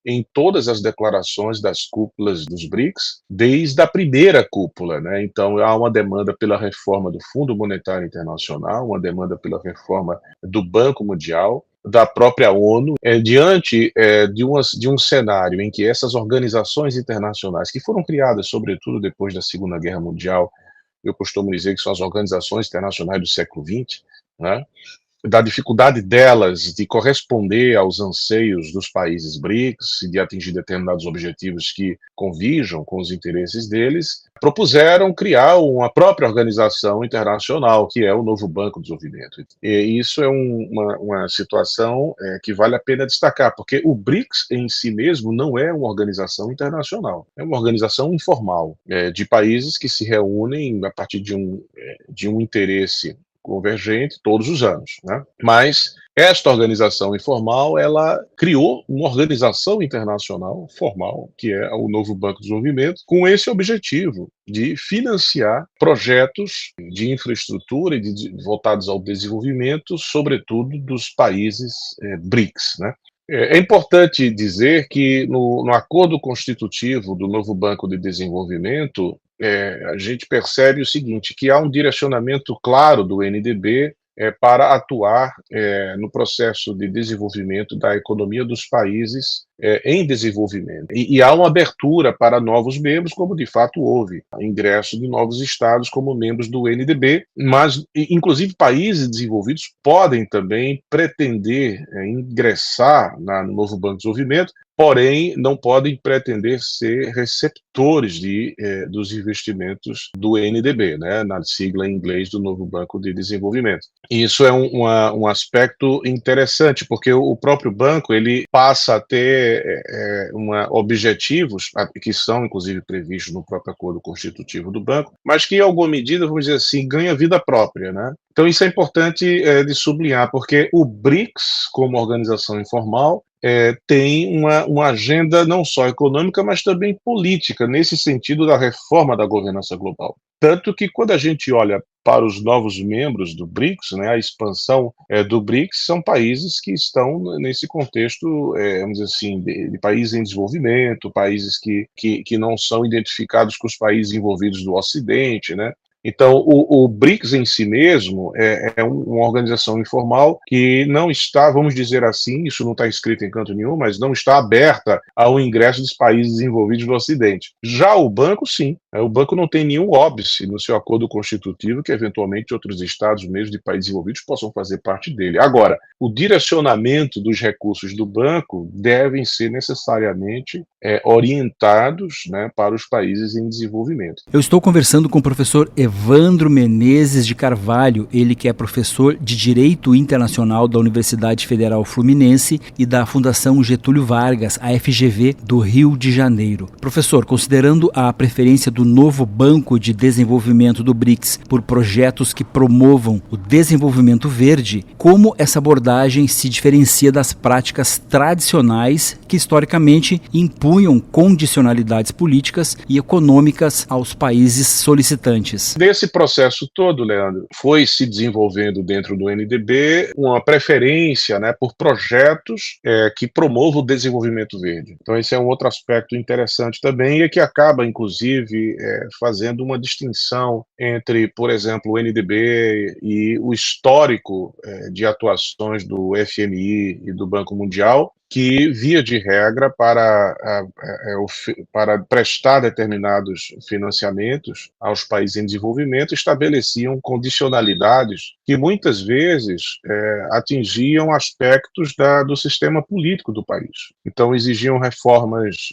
em todas as declarações das cúpulas dos BRICS, desde a primeira cúpula, né? Então, há uma demanda pela reforma do Fundo Monetário Internacional, uma demanda pela reforma do Banco Mundial, da própria ONU, diante de um cenário em que essas organizações internacionais, que foram criadas, sobretudo, depois da Segunda Guerra Mundial, eu costumo dizer que são as organizações internacionais do século XX, né? Da dificuldade delas de corresponder aos anseios dos países BRICS e de atingir determinados objetivos que converjam com os interesses deles, propuseram criar uma própria organização internacional, que é o novo Banco de Desenvolvimento. E isso é uma situação que vale a pena destacar, porque o BRICS em si mesmo não é uma organização internacional, é uma organização informal, de países que se reúnem a partir de um interesse convergente todos os anos, né? Mas esta organização informal, ela criou uma organização internacional formal, que é o novo Banco de Desenvolvimento, com esse objetivo de financiar projetos de infraestrutura e voltados ao desenvolvimento, sobretudo dos países BRICS, né? É importante dizer que no acordo constitutivo do novo Banco de Desenvolvimento, a gente percebe o seguinte, que há um direcionamento claro do NDB para atuar no processo de desenvolvimento da economia dos países em desenvolvimento. E há uma abertura para novos membros, como de fato houve, ingresso de novos estados como membros do NDB, mas inclusive países desenvolvidos podem também pretender ingressar no novo Banco de Desenvolvimento, porém não podem pretender ser receptores dos investimentos do NDB, né, na sigla em inglês do novo Banco de Desenvolvimento. E isso é um aspecto interessante, porque o próprio banco ele passa a ter objetivos que são inclusive previstos no próprio acordo constitutivo do banco, mas que em alguma medida, vamos dizer assim, ganha vida própria, né? Então isso é importante de sublinhar, porque o BRICS, como organização informal, tem uma agenda não só econômica, mas também política, nesse sentido da reforma da governança global. Tanto que quando a gente olha para os novos membros do BRICS, né, a expansão do BRICS, são países que estão nesse contexto, vamos dizer assim, de países em desenvolvimento, países que não são identificados com os países envolvidos do Ocidente, né? Então, o BRICS em si mesmo é uma organização informal que não está, vamos dizer assim, isso não está escrito em canto nenhum, mas não está aberta ao ingresso dos países desenvolvidos do Ocidente. Já o banco, sim. O banco não tem nenhum óbice no seu acordo constitutivo que, eventualmente, outros estados, mesmo de países desenvolvidos, possam fazer parte dele. Agora, o direcionamento dos recursos do banco devem ser necessariamente orientados, né, para os países em desenvolvimento. Eu estou conversando com o professor Evandro Evandro Menezes de Carvalho, ele que é professor de Direito Internacional da Universidade Federal Fluminense e da Fundação Getúlio Vargas, a FGV, do Rio de Janeiro. Professor, considerando a preferência do novo Banco de Desenvolvimento do BRICS por projetos que promovam o desenvolvimento verde, como essa abordagem se diferencia das práticas tradicionais que historicamente impunham condicionalidades políticas e econômicas aos países solicitantes? Nesse processo todo, Leandro, foi se desenvolvendo dentro do NDB uma preferência, né, por projetos que promovam o desenvolvimento verde. Então esse é um outro aspecto interessante também e que acaba, inclusive, fazendo uma distinção entre, por exemplo, o NDB e o histórico de atuações do FMI e do Banco Mundial, que, via de regra, para prestar determinados financiamentos aos países em desenvolvimento, estabeleciam condicionalidades que muitas vezes atingiam aspectos do sistema político do país. Então, exigiam reformas,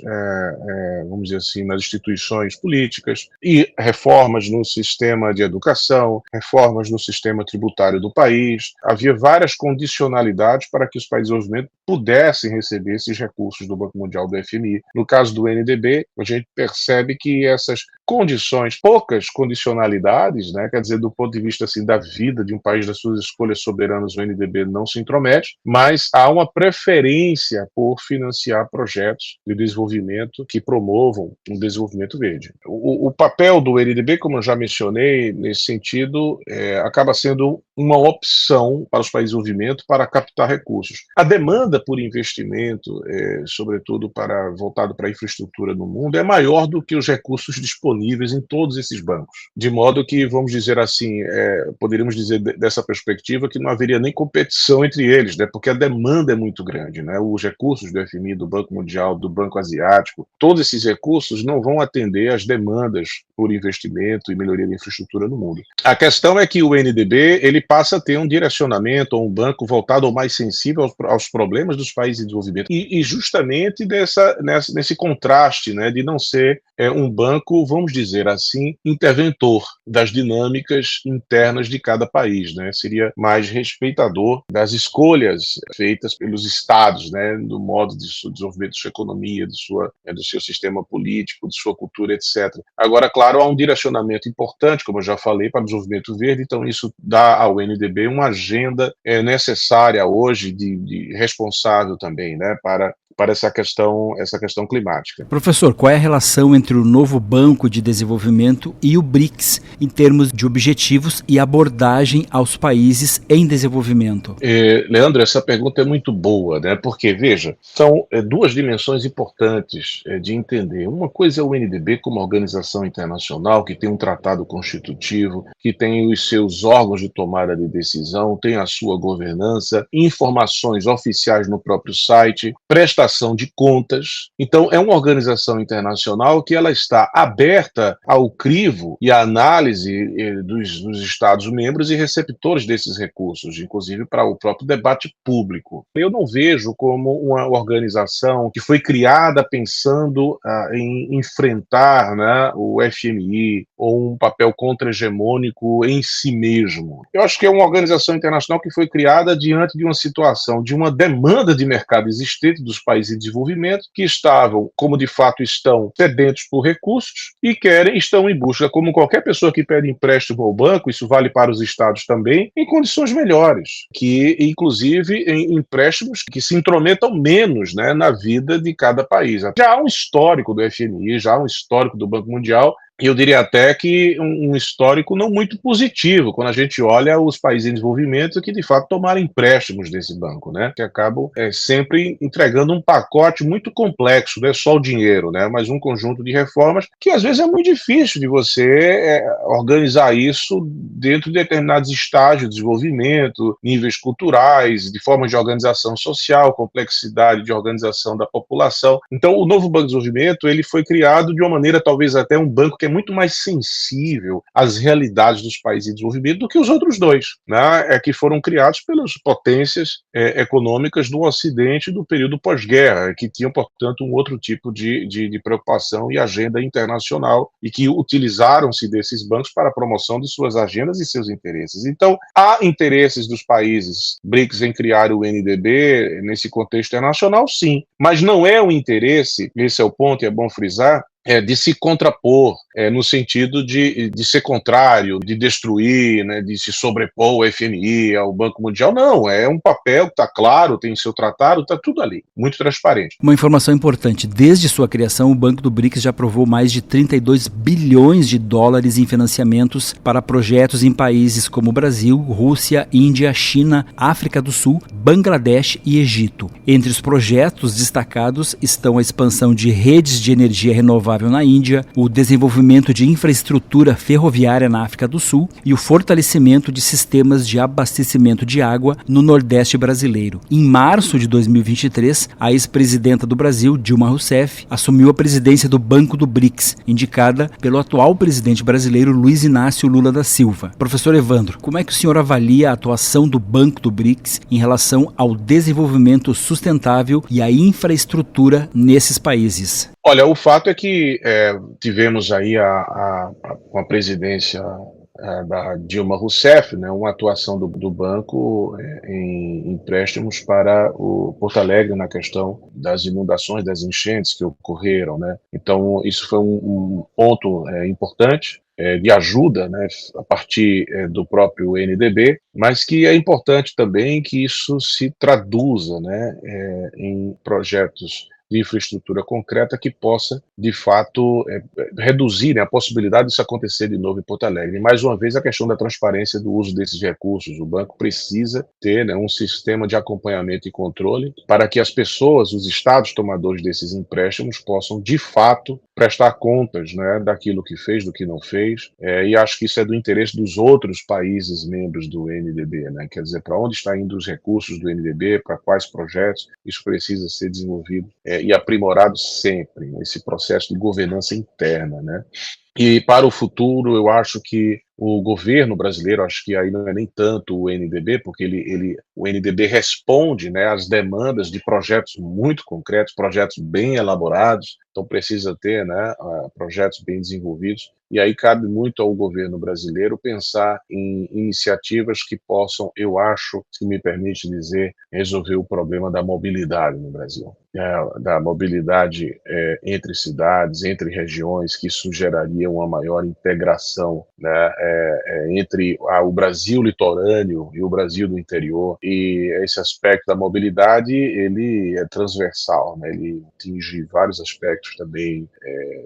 vamos dizer assim, nas instituições políticas e reformas no sistema de educação, reformas no sistema tributário do país. Havia várias condicionalidades para que os países em desenvolvimento pudessem receber esses recursos do Banco Mundial, do FMI. No caso do NDB, a gente percebe que essas condições, poucas condicionalidades, né, quer dizer, do ponto de vista assim, da vida de um país, das suas escolhas soberanas, o NDB não se intromete, mas há uma preferência por financiar projetos de desenvolvimento que promovam um desenvolvimento verde. O papel do NDB, como eu já mencionei, nesse sentido, acaba sendo uma opção para os países em desenvolvimento para captar recursos. A demanda por investimento, sobretudo voltado para a infraestrutura no mundo, é maior do que os recursos disponíveis em todos esses bancos. De modo que, vamos dizer assim, poderíamos dizer dessa perspectiva que não haveria nem competição entre eles, né, porque a demanda é muito grande, né? Os recursos do FMI, do Banco Mundial, do Banco Asiático, todos esses recursos não vão atender às demandas por investimento e melhoria da infraestrutura no mundo. A questão é que o NDB ele passa a ter um direcionamento ou um banco voltado ou mais sensível aos problemas dos países em desenvolvimento e justamente nesse contraste, né, de não ser um banco, vamos dizer assim, interventor das dinâmicas internas de cada país, né? Seria mais respeitador das escolhas feitas pelos estados, né, do modo de desenvolvimento de sua economia, do seu sistema político, de sua cultura, etc. Agora, claro, há um direcionamento importante, como eu já falei, para o desenvolvimento verde, então isso dá ao NDB uma agenda necessária hoje de responsável também, né, para essa questão climática. Professor, qual é a relação entre o novo Banco de Desenvolvimento e o BRICS em termos de objetivos e abordagem aos países em desenvolvimento? Leandro, essa pergunta é muito boa, né? Porque, veja, são duas dimensões importantes de entender. Uma coisa é o NDB como organização internacional, que tem um tratado constitutivo, que tem os seus órgãos de tomada de decisão, tem a sua governança, informações oficiais no próprio site, prestação de contas. Então, é uma organização internacional que ela está aberta ao crivo e à análise dos Estados-membros e receptores desses recursos, inclusive para o próprio debate público. Eu não vejo como uma organização que foi criada pensando em enfrentar, né, o FMI ou um papel contra-hegemônico em si mesmo. Eu acho que é uma organização internacional que foi criada diante de uma situação, de uma demanda de mercado existente dos países em desenvolvimento, que estavam, como de fato estão, sedentos por recursos e estão em busca, como qualquer pessoa que pede empréstimo ao banco, isso vale para os estados também, em condições melhores, que inclusive em empréstimos que se intrometam menos, né, na vida de cada país. Já há um histórico do FMI, já há um histórico do Banco Mundial, e eu diria até que um histórico não muito positivo, quando a gente olha os países em desenvolvimento que de fato tomaram empréstimos desse banco, né, que acabam sempre entregando um pacote muito complexo, não é só o dinheiro, né, mas um conjunto de reformas que às vezes é muito difícil de você organizar isso dentro de determinados estágios de desenvolvimento, níveis culturais, de formas de organização social, complexidade de organização da população. Então, o novo Banco de Desenvolvimento ele foi criado de uma maneira talvez até um banco que que é muito mais sensível às realidades dos países em desenvolvimento do que os outros dois, né, que foram criados pelas potências econômicas do Ocidente do período pós-guerra, que tinham, portanto, um outro tipo de preocupação e agenda internacional e que utilizaram-se desses bancos para a promoção de suas agendas e seus interesses. Então, há interesses dos países BRICS em criar o NDB nesse contexto internacional, sim, mas não é o interesse, esse é o ponto e é bom frisar, de se contrapor, no sentido de ser contrário, de destruir, né, de se sobrepor ao FMI, ao Banco Mundial. Não, é um papel que está claro, tem seu tratado, está tudo ali, muito transparente. Uma informação importante, desde sua criação, o Banco do BRICS já aprovou mais de 32 bilhões de dólares em financiamentos para projetos em países como Brasil, Rússia, Índia, China, África do Sul, Bangladesh e Egito. Entre os projetos destacados estão a expansão de redes de energia renovável na Índia, o desenvolvimento de infraestrutura ferroviária na África do Sul e o fortalecimento de sistemas de abastecimento de água no Nordeste brasileiro. Em março de 2023, a ex-presidenta do Brasil, Dilma Rousseff, assumiu a presidência do Banco do BRICS, indicada pelo atual presidente brasileiro Luiz Inácio Lula da Silva. Professor Evandro, como é que o senhor avalia a atuação do Banco do BRICS em relação ao desenvolvimento sustentável e à infraestrutura nesses países? Olha, o fato é que tivemos aí com a presidência da Dilma Rousseff, né, uma atuação do banco em empréstimos para o Porto Alegre na questão das inundações, das enchentes que ocorreram, né? Então, isso foi um ponto importante de ajuda, né, a partir do próprio NDB, mas que é importante também que isso se traduza, né, em projetos de infraestrutura concreta que possa, de fato, reduzir, né, a possibilidade disso acontecer de novo em Porto Alegre. E, mais uma vez, a questão da transparência do uso desses recursos. O banco precisa ter, né, um sistema de acompanhamento e controle para que as pessoas, os estados tomadores desses empréstimos, possam, de fato, prestar contas, né, daquilo que fez, do que não fez, e acho que isso é do interesse dos outros países membros do NDB, né? Quer dizer, para onde estão indo os recursos do NDB, para quais projetos, isso precisa ser desenvolvido e aprimorado sempre, nesse processo de governança interna, né? E para o futuro, eu acho que o governo brasileiro, acho que aí não é nem tanto o NDB, porque o NDB responde, né, às demandas de projetos muito concretos, projetos bem elaborados, então precisa ter, né, projetos bem desenvolvidos, e aí cabe muito ao governo brasileiro pensar em iniciativas que possam, eu acho, se me permite dizer, resolver o problema da mobilidade no Brasil. Da mobilidade entre cidades, entre regiões, que isso geraria uma maior integração, né, entre o Brasil litorâneo e o Brasil do interior, e esse aspecto da mobilidade, ele é transversal, né, ele atinge vários aspectos também,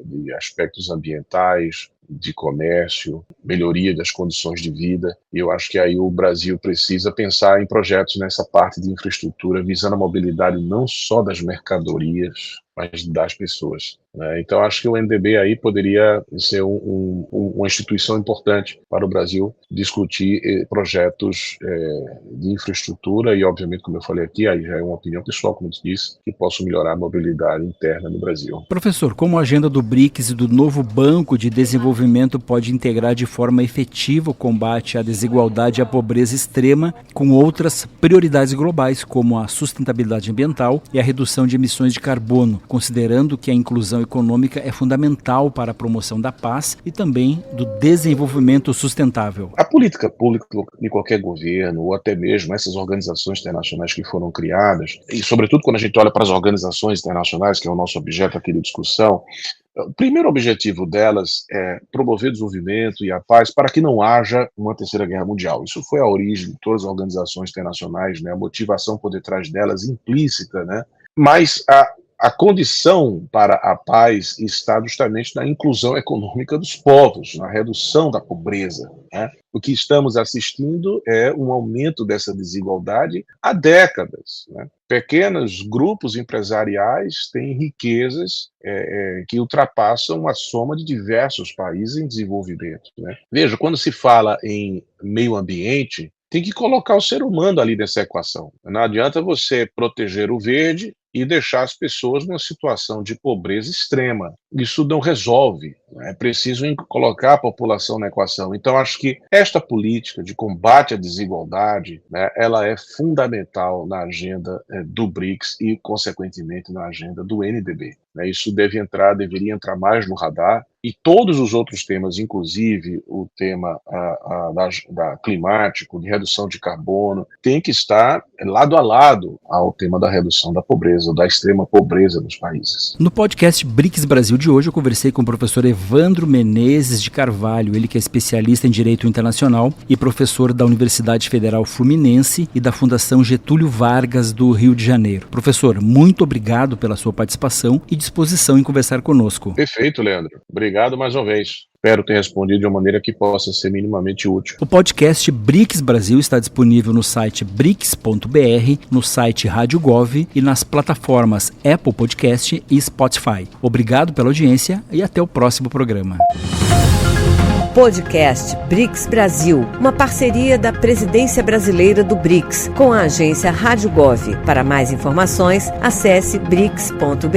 de aspectos ambientais, de comércio, melhoria das condições de vida, e eu acho que aí o Brasil precisa pensar em projetos nessa parte de infraestrutura, visando a mobilidade não só das mercadorias, mas das pessoas, né? Então acho que o NDB aí poderia ser uma instituição importante para o Brasil discutir projetos de infraestrutura e, obviamente, como eu falei aqui, aí já é uma opinião pessoal, como eu disse, que possam melhorar a mobilidade interna no Brasil. Professor, como a agenda do BRICS e do novo Banco de Desenvolvimento pode integrar de forma efetiva o combate à desigualdade e à pobreza extrema com outras prioridades globais, como a sustentabilidade ambiental e a redução de emissões de carbono, considerando que a inclusão econômica é fundamental para a promoção da paz e também do desenvolvimento sustentável? A política pública de qualquer governo, ou até mesmo essas organizações internacionais que foram criadas, e sobretudo quando a gente olha para as organizações internacionais, que é o nosso objeto aqui de discussão, o primeiro objetivo delas é promover o desenvolvimento e a paz para que não haja uma terceira guerra mundial. Isso foi a origem de todas as organizações internacionais, né? A motivação por detrás delas implícita, né? Mas a condição para a paz está justamente na inclusão econômica dos povos, na redução da pobreza, né? O que estamos assistindo é um aumento dessa desigualdade há décadas, né? Pequenos grupos empresariais têm riquezas que ultrapassam a soma de diversos países em desenvolvimento, né? Veja, quando se fala em meio ambiente, tem que colocar o ser humano ali nessa equação. Não adianta você proteger o verde e deixar as pessoas numa situação de pobreza extrema. isso não resolve. É preciso colocar a população na equação. Então, acho que esta política de combate à desigualdade, né, ela é fundamental na agenda do BRICS e, consequentemente, na agenda do NDB. Isso deveria entrar mais no radar, e todos os outros temas, inclusive o tema da climático, de redução de carbono, tem que estar lado a lado ao tema da redução da pobreza, da extrema pobreza nos países. No podcast BRICS Brasil de hoje, eu conversei com o professor Evandro Menezes de Carvalho, ele que é especialista em Direito Internacional e professor da Universidade Federal Fluminense e da Fundação Getúlio Vargas do Rio de Janeiro. Professor, muito obrigado pela sua participação e disposição em conversar conosco. Perfeito, Leandro. Obrigado mais uma vez. Espero ter respondido de uma maneira que possa ser minimamente útil. O podcast BRICS Brasil está disponível no site brics.br, no site Rádio Gov e nas plataformas Apple Podcast e Spotify. Obrigado pela audiência e até o próximo programa. Podcast BRICS Brasil, uma parceria da Presidência Brasileira do BRICS com a agência Rádio Gov. Para mais informações, acesse brics.br.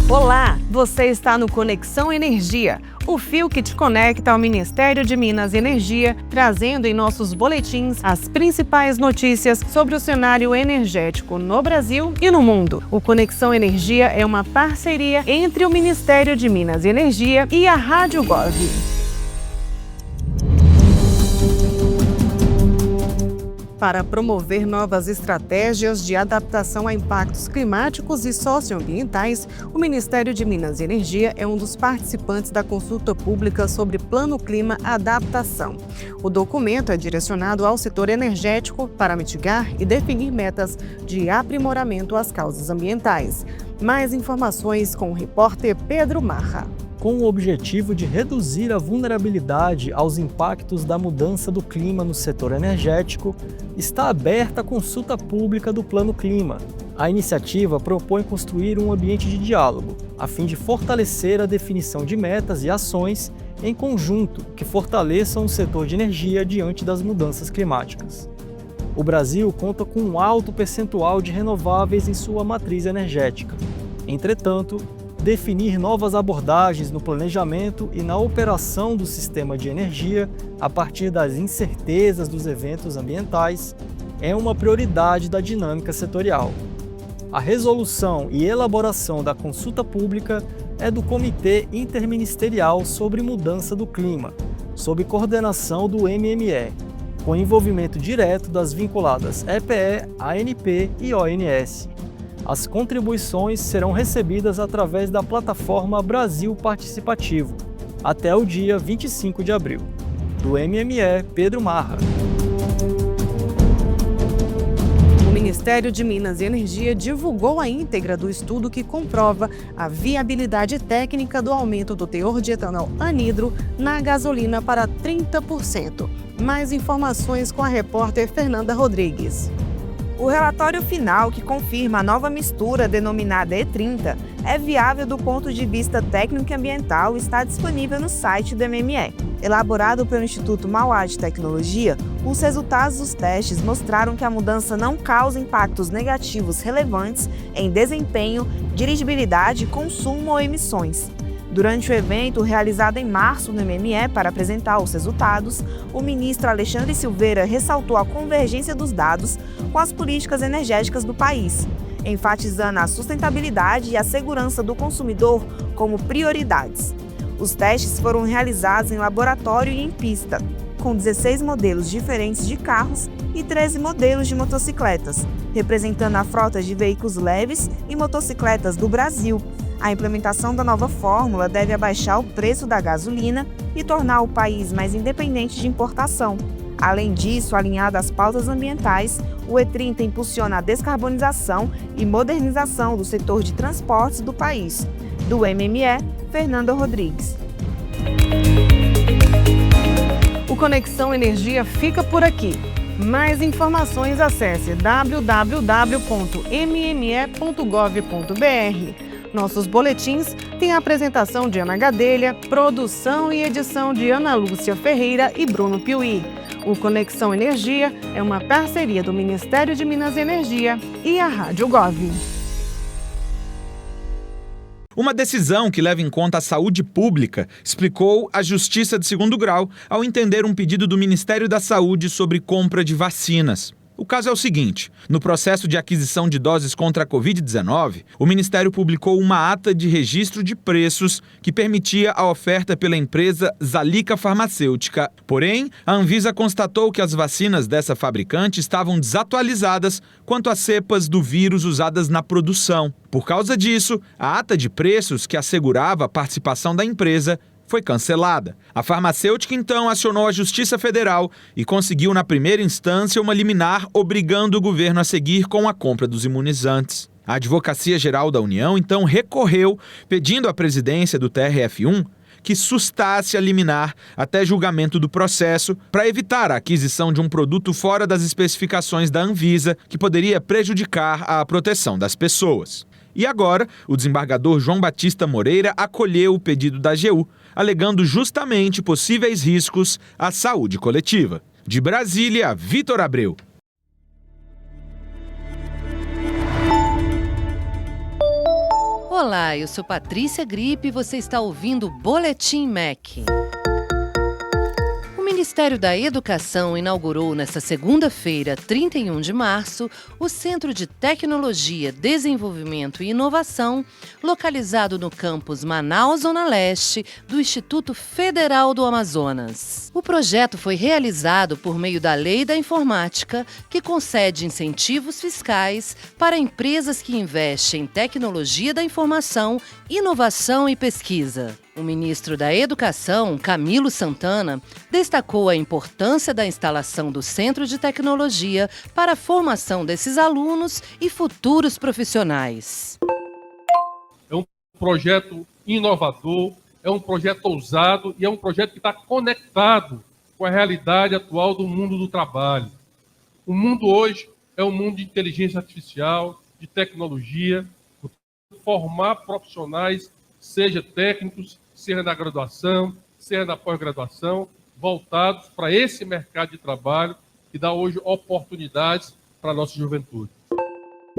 Olá, você está no Conexão Energia, o fio que te conecta ao Ministério de Minas e Energia, trazendo em nossos boletins as principais notícias sobre o cenário energético no Brasil e no mundo. O Conexão Energia é uma parceria entre o Ministério de Minas e Energia e a Rádio Gov. Para promover novas estratégias de adaptação a impactos climáticos e socioambientais, o Ministério de Minas e Energia é um dos participantes da consulta pública sobre Plano Clima Adaptação. O documento é direcionado ao setor energético para mitigar e definir metas de aprimoramento às causas ambientais. Mais informações com o repórter Pedro Marra. Com o objetivo de reduzir a vulnerabilidade aos impactos da mudança do clima no setor energético, está aberta a consulta pública do Plano Clima. A iniciativa propõe construir um ambiente de diálogo, a fim de fortalecer a definição de metas e ações em conjunto que fortaleçam o setor de energia diante das mudanças climáticas. O Brasil conta com um alto percentual de renováveis em sua matriz energética. Entretanto, definir novas abordagens no planejamento e na operação do sistema de energia a partir das incertezas dos eventos ambientais é uma prioridade da dinâmica setorial. A resolução e elaboração da consulta pública é do Comitê Interministerial sobre Mudança do Clima, sob coordenação do MME, com envolvimento direto das vinculadas EPE, ANP e ONS. As contribuições serão recebidas através da plataforma Brasil Participativo, até o dia 25 de abril. Do MME, Pedro Marra. O Ministério de Minas e Energia divulgou a íntegra do estudo que comprova a viabilidade técnica do aumento do teor de etanol anidro na gasolina para 30%. Mais informações com a repórter Fernanda Rodrigues. O relatório final, que confirma a nova mistura denominada E30, é viável do ponto de vista técnico e ambiental e está disponível no site do MME. Elaborado pelo Instituto Mauá de Tecnologia, os resultados dos testes mostraram que a mudança não causa impactos negativos relevantes em desempenho, dirigibilidade, consumo ou emissões. Durante o evento realizado em março no MME para apresentar os resultados, o ministro Alexandre Silveira ressaltou a convergência dos dados com as políticas energéticas do país, enfatizando a sustentabilidade e a segurança do consumidor como prioridades. Os testes foram realizados em laboratório e em pista, com 16 modelos diferentes de carros e 13 modelos de motocicletas, representando a frota de veículos leves e motocicletas do Brasil. A implementação da nova fórmula deve abaixar o preço da gasolina e tornar o país mais independente de importação. Além disso, alinhado às pautas ambientais, o E30 impulsiona a descarbonização e modernização do setor de transportes do país. Do MME, Fernanda Rodrigues. O Conexão Energia fica por aqui. Mais informações, acesse www.mme.gov.br. Nossos boletins têm a apresentação de Ana Gadelha, produção e edição de Ana Lúcia Ferreira e Bruno Piuí. O Conexão Energia é uma parceria do Ministério de Minas e Energia e a Rádio Gov. Uma decisão que leva em conta a saúde pública, explicou a Justiça de Segundo Grau ao entender um pedido do Ministério da Saúde sobre compra de vacinas. O caso é o seguinte: no processo de aquisição de doses contra a Covid-19, o Ministério publicou uma ata de registro de preços que permitia a oferta pela empresa Zalica Farmacêutica. Porém, a Anvisa constatou que as vacinas dessa fabricante estavam desatualizadas quanto às cepas do vírus usadas na produção. Por causa disso, a ata de preços que assegurava a participação da empresa foi cancelada. A farmacêutica, então, acionou a Justiça Federal e conseguiu, na primeira instância, uma liminar obrigando o governo a seguir com a compra dos imunizantes. A Advocacia Geral da União, então, recorreu, pedindo à presidência do TRF1 que sustasse a liminar até julgamento do processo para evitar a aquisição de um produto fora das especificações da Anvisa, que poderia prejudicar a proteção das pessoas. E agora, o desembargador João Batista Moreira acolheu o pedido da AGU, alegando justamente possíveis riscos à saúde coletiva. De Brasília, Vitor Abreu. Olá, eu sou Patrícia Gripe e você está ouvindo o Boletim MEC. O Ministério da Educação inaugurou nesta segunda-feira, 31 de março, o Centro de Tecnologia, Desenvolvimento e Inovação, localizado no campus Manaus, Zona Leste, do Instituto Federal do Amazonas. O projeto foi realizado por meio da Lei da Informática, que concede incentivos fiscais para empresas que investem em tecnologia da informação, inovação e pesquisa. O ministro da Educação, Camilo Santana, destacou a importância da instalação do Centro de Tecnologia para a formação desses alunos e futuros profissionais. É um projeto inovador, é um projeto ousado e é um projeto que está conectado com a realidade atual do mundo do trabalho. O mundo hoje é um mundo de inteligência artificial, de tecnologia, formar profissionais, seja técnicos, seja na graduação, seja na pós-graduação, voltados para esse mercado de trabalho que dá hoje oportunidades para a nossa juventude.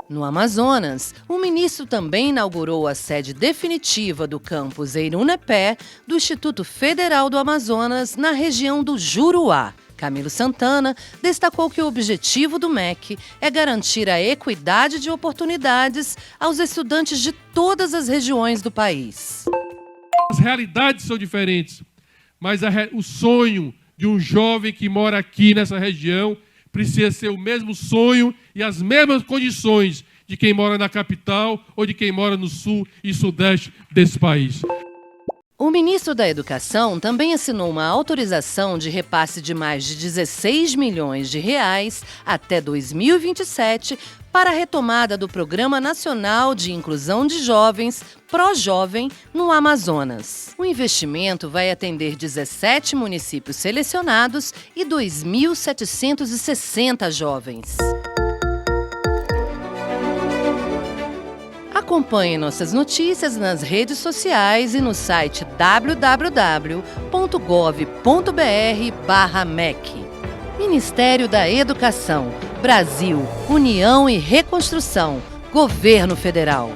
No Amazonas, o ministro também inaugurou a sede definitiva do campus Eirunepé do Instituto Federal do Amazonas, na região do Juruá. Camilo Santana destacou que o objetivo do MEC é garantir a equidade de oportunidades aos estudantes de todas as regiões do país. As realidades são diferentes, mas o sonho de um jovem que mora aqui nessa região precisa ser o mesmo sonho e as mesmas condições de quem mora na capital ou de quem mora no sul e sudeste desse país. O ministro da Educação também assinou uma autorização de repasse de mais de 16 milhões de reais até 2027 para a retomada do Programa Nacional de Inclusão de Jovens, ProJovem, no Amazonas. O investimento vai atender 17 municípios selecionados e 2.760 jovens. Acompanhe nossas notícias nas redes sociais e no site www.gov.br/MEC. Ministério da Educação, Brasil, União e Reconstrução, Governo Federal.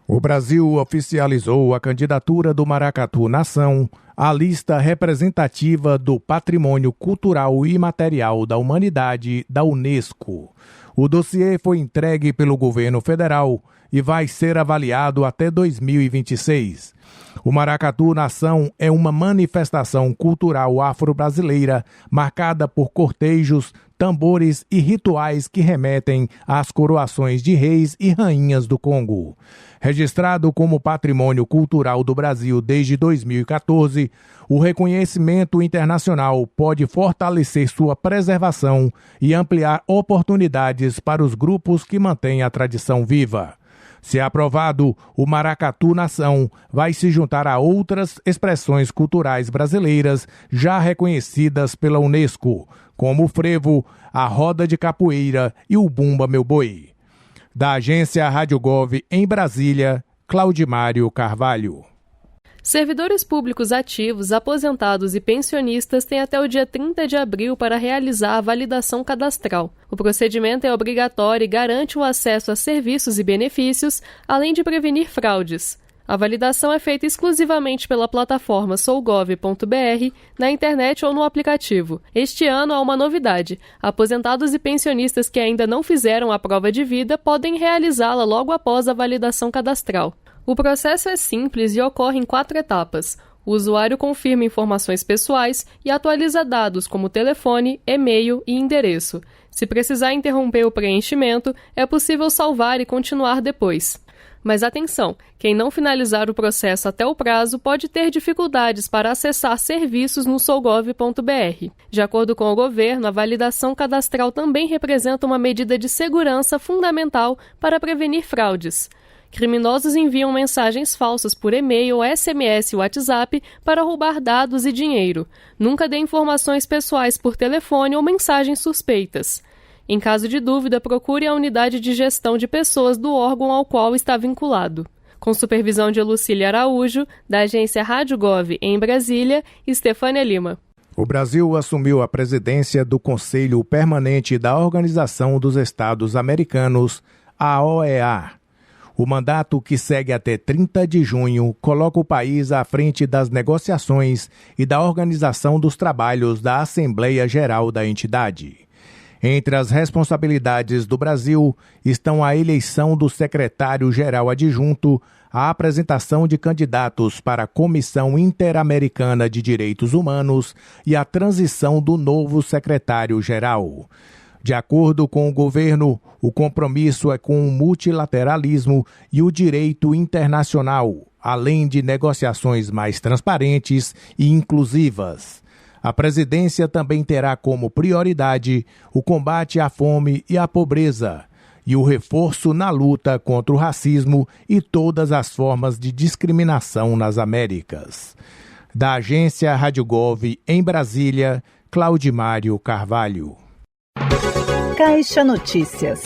O Brasil oficializou a candidatura do Maracatu Nação à lista representativa do Patrimônio Cultural e Imaterial da Humanidade da Unesco. O dossiê foi entregue pelo governo federal e vai ser avaliado até 2026. O Maracatu Nação é uma manifestação cultural afro-brasileira marcada por cortejos, tambores e rituais que remetem às coroações de reis e rainhas do Congo. Registrado como Patrimônio Cultural do Brasil desde 2014, o reconhecimento internacional pode fortalecer sua preservação e ampliar oportunidades para os grupos que mantêm a tradição viva. Se aprovado, o Maracatu Nação vai se juntar a outras expressões culturais brasileiras já reconhecidas pela Unesco, como o frevo, a roda de capoeira e o bumba meu boi. Da agência Rádio Gov em Brasília, Claudimário Carvalho. Servidores públicos ativos, aposentados e pensionistas têm até o dia 30 de abril para realizar a validação cadastral. O procedimento é obrigatório e garante o acesso a serviços e benefícios, além de prevenir fraudes. A validação é feita exclusivamente pela plataforma sougov.br, na internet ou no aplicativo. Este ano há uma novidade. Aposentados e pensionistas que ainda não fizeram a prova de vida podem realizá-la logo após a validação cadastral. O processo é simples e ocorre em 4 etapas. O usuário confirma informações pessoais e atualiza dados como telefone, e-mail e endereço. Se precisar interromper o preenchimento, é possível salvar e continuar depois. Mas atenção, quem não finalizar o processo até o prazo pode ter dificuldades para acessar serviços no sougov.br. De acordo com o governo, a validação cadastral também representa uma medida de segurança fundamental para prevenir fraudes. Criminosos enviam mensagens falsas por e-mail, SMS e WhatsApp para roubar dados e dinheiro. Nunca dê informações pessoais por telefone ou mensagens suspeitas. Em caso de dúvida, procure a unidade de gestão de pessoas do órgão ao qual está vinculado. Com supervisão de Lucília Araújo, da agência Rádio Gov em Brasília, Estefânia Lima. O Brasil assumiu a presidência do Conselho Permanente da Organização dos Estados Americanos, a OEA. O mandato, que segue até 30 de junho, coloca o país à frente das negociações e da organização dos trabalhos da Assembleia Geral da entidade. Entre as responsabilidades do Brasil estão a eleição do secretário-geral adjunto, a apresentação de candidatos para a Comissão Interamericana de Direitos Humanos e a transição do novo secretário-geral. De acordo com o governo, o compromisso é com o multilateralismo e o direito internacional, além de negociações mais transparentes e inclusivas. A presidência também terá como prioridade o combate à fome e à pobreza e o reforço na luta contra o racismo e todas as formas de discriminação nas Américas. Da agência Rádio Gov em Brasília, Claudimário Carvalho. Caixa Notícias.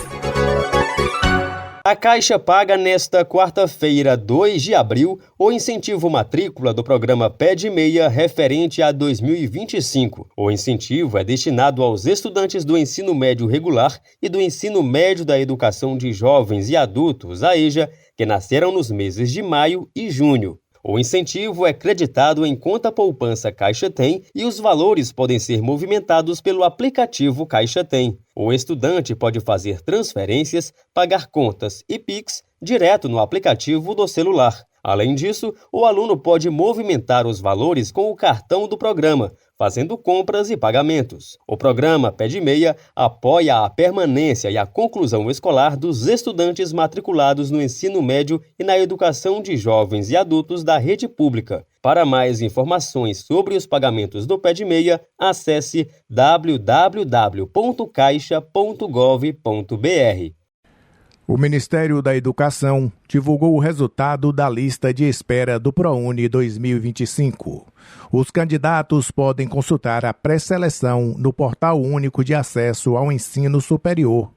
A Caixa paga nesta quarta-feira, 2 de abril, o incentivo matrícula do programa Pé de Meia referente a 2025. O incentivo é destinado aos estudantes do ensino médio regular e do ensino médio da educação de jovens e adultos, a EJA, que nasceram nos meses de maio e junho. O incentivo é creditado em conta poupança Caixa Tem e os valores podem ser movimentados pelo aplicativo Caixa Tem. O estudante pode fazer transferências, pagar contas e Pix direto no aplicativo do celular. Além disso, o aluno pode movimentar os valores com o cartão do programa, fazendo compras e pagamentos. O programa Pé de Meia apoia a permanência e a conclusão escolar dos estudantes matriculados no ensino médio e na educação de jovens e adultos da rede pública. Para mais informações sobre os pagamentos do Pé de Meia, acesse www.caixa.gov.br. O Ministério da Educação divulgou o resultado da lista de espera do ProUni 2025. Os candidatos podem consultar a pré-seleção no Portal Único de Acesso ao Ensino Superior,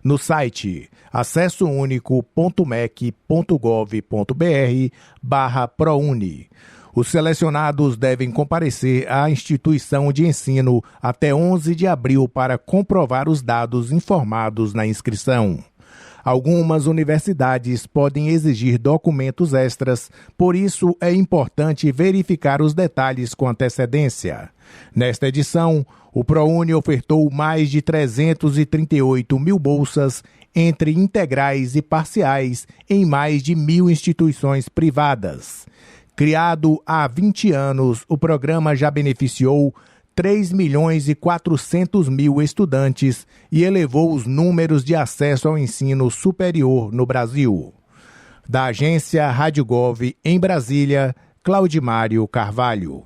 no site acessounico.mec.gov.br/ProUni. Os selecionados devem comparecer à instituição de ensino até 11 de abril para comprovar os dados informados na inscrição. Algumas universidades podem exigir documentos extras, por isso é importante verificar os detalhes com antecedência. Nesta edição, o ProUni ofertou mais de 338 mil bolsas entre integrais e parciais em mais de 1.000 instituições privadas. Criado há 20 anos, o programa já beneficiou 3.400.000 estudantes e elevou os números de acesso ao ensino superior no Brasil. Da agência Rádio Gov em Brasília, Claudimário Carvalho.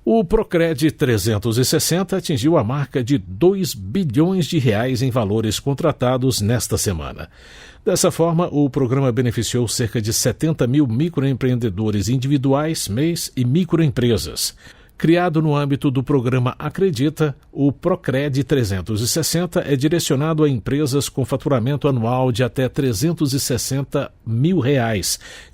O Procred 360 atingiu a marca de 2 bilhões de reais em valores contratados nesta semana. Dessa forma, o programa beneficiou cerca de 70 mil microempreendedores individuais, MEIs e microempresas. Criado no âmbito do programa Acredita, o Procred 360 é direcionado a empresas com faturamento anual de até R$ 360 mil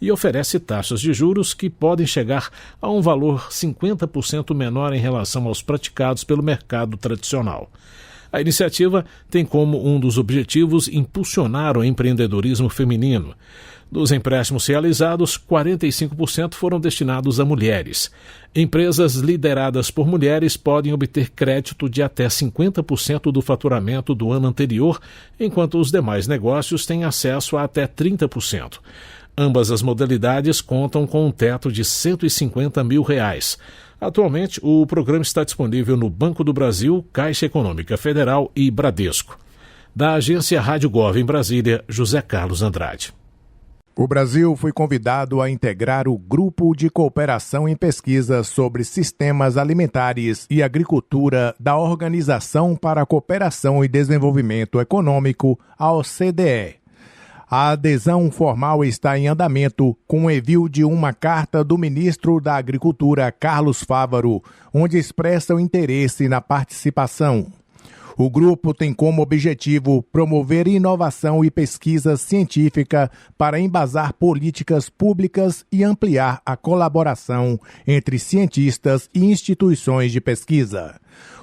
e oferece taxas de juros que podem chegar a um valor 50% menor em relação aos praticados pelo mercado tradicional. A iniciativa tem como um dos objetivos impulsionar o empreendedorismo feminino. Dos empréstimos realizados, 45% foram destinados a mulheres. Empresas lideradas por mulheres podem obter crédito de até 50% do faturamento do ano anterior, enquanto os demais negócios têm acesso a até 30%. Ambas as modalidades contam com um teto de R$ 150 mil. Atualmente, o programa está disponível no Banco do Brasil, Caixa Econômica Federal e Bradesco. Da agência Rádio Gov em Brasília, José Carlos Andrade. O Brasil foi convidado a integrar o Grupo de Cooperação em Pesquisa sobre Sistemas Alimentares e Agricultura da Organização para a Cooperação e Desenvolvimento Econômico, a OCDE. A adesão formal está em andamento com o envio de uma carta do ministro da Agricultura, Carlos Fávaro, onde expressa o interesse na participação. O grupo tem como objetivo promover inovação e pesquisa científica para embasar políticas públicas e ampliar a colaboração entre cientistas e instituições de pesquisa.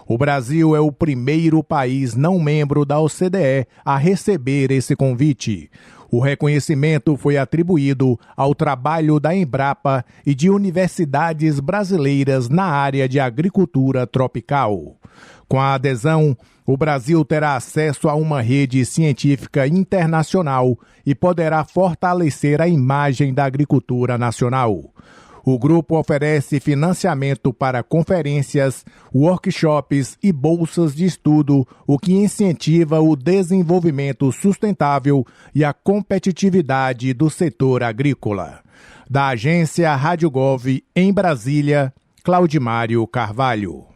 O Brasil é o primeiro país não membro da OCDE a receber esse convite. O reconhecimento foi atribuído ao trabalho da Embrapa e de universidades brasileiras na área de agricultura tropical. Com a adesão, o Brasil terá acesso a uma rede científica internacional e poderá fortalecer a imagem da agricultura nacional. O grupo oferece financiamento para conferências, workshops e bolsas de estudo, o que incentiva o desenvolvimento sustentável e a competitividade do setor agrícola. Da agência Rádio Gov, em Brasília, Claudimário Carvalho.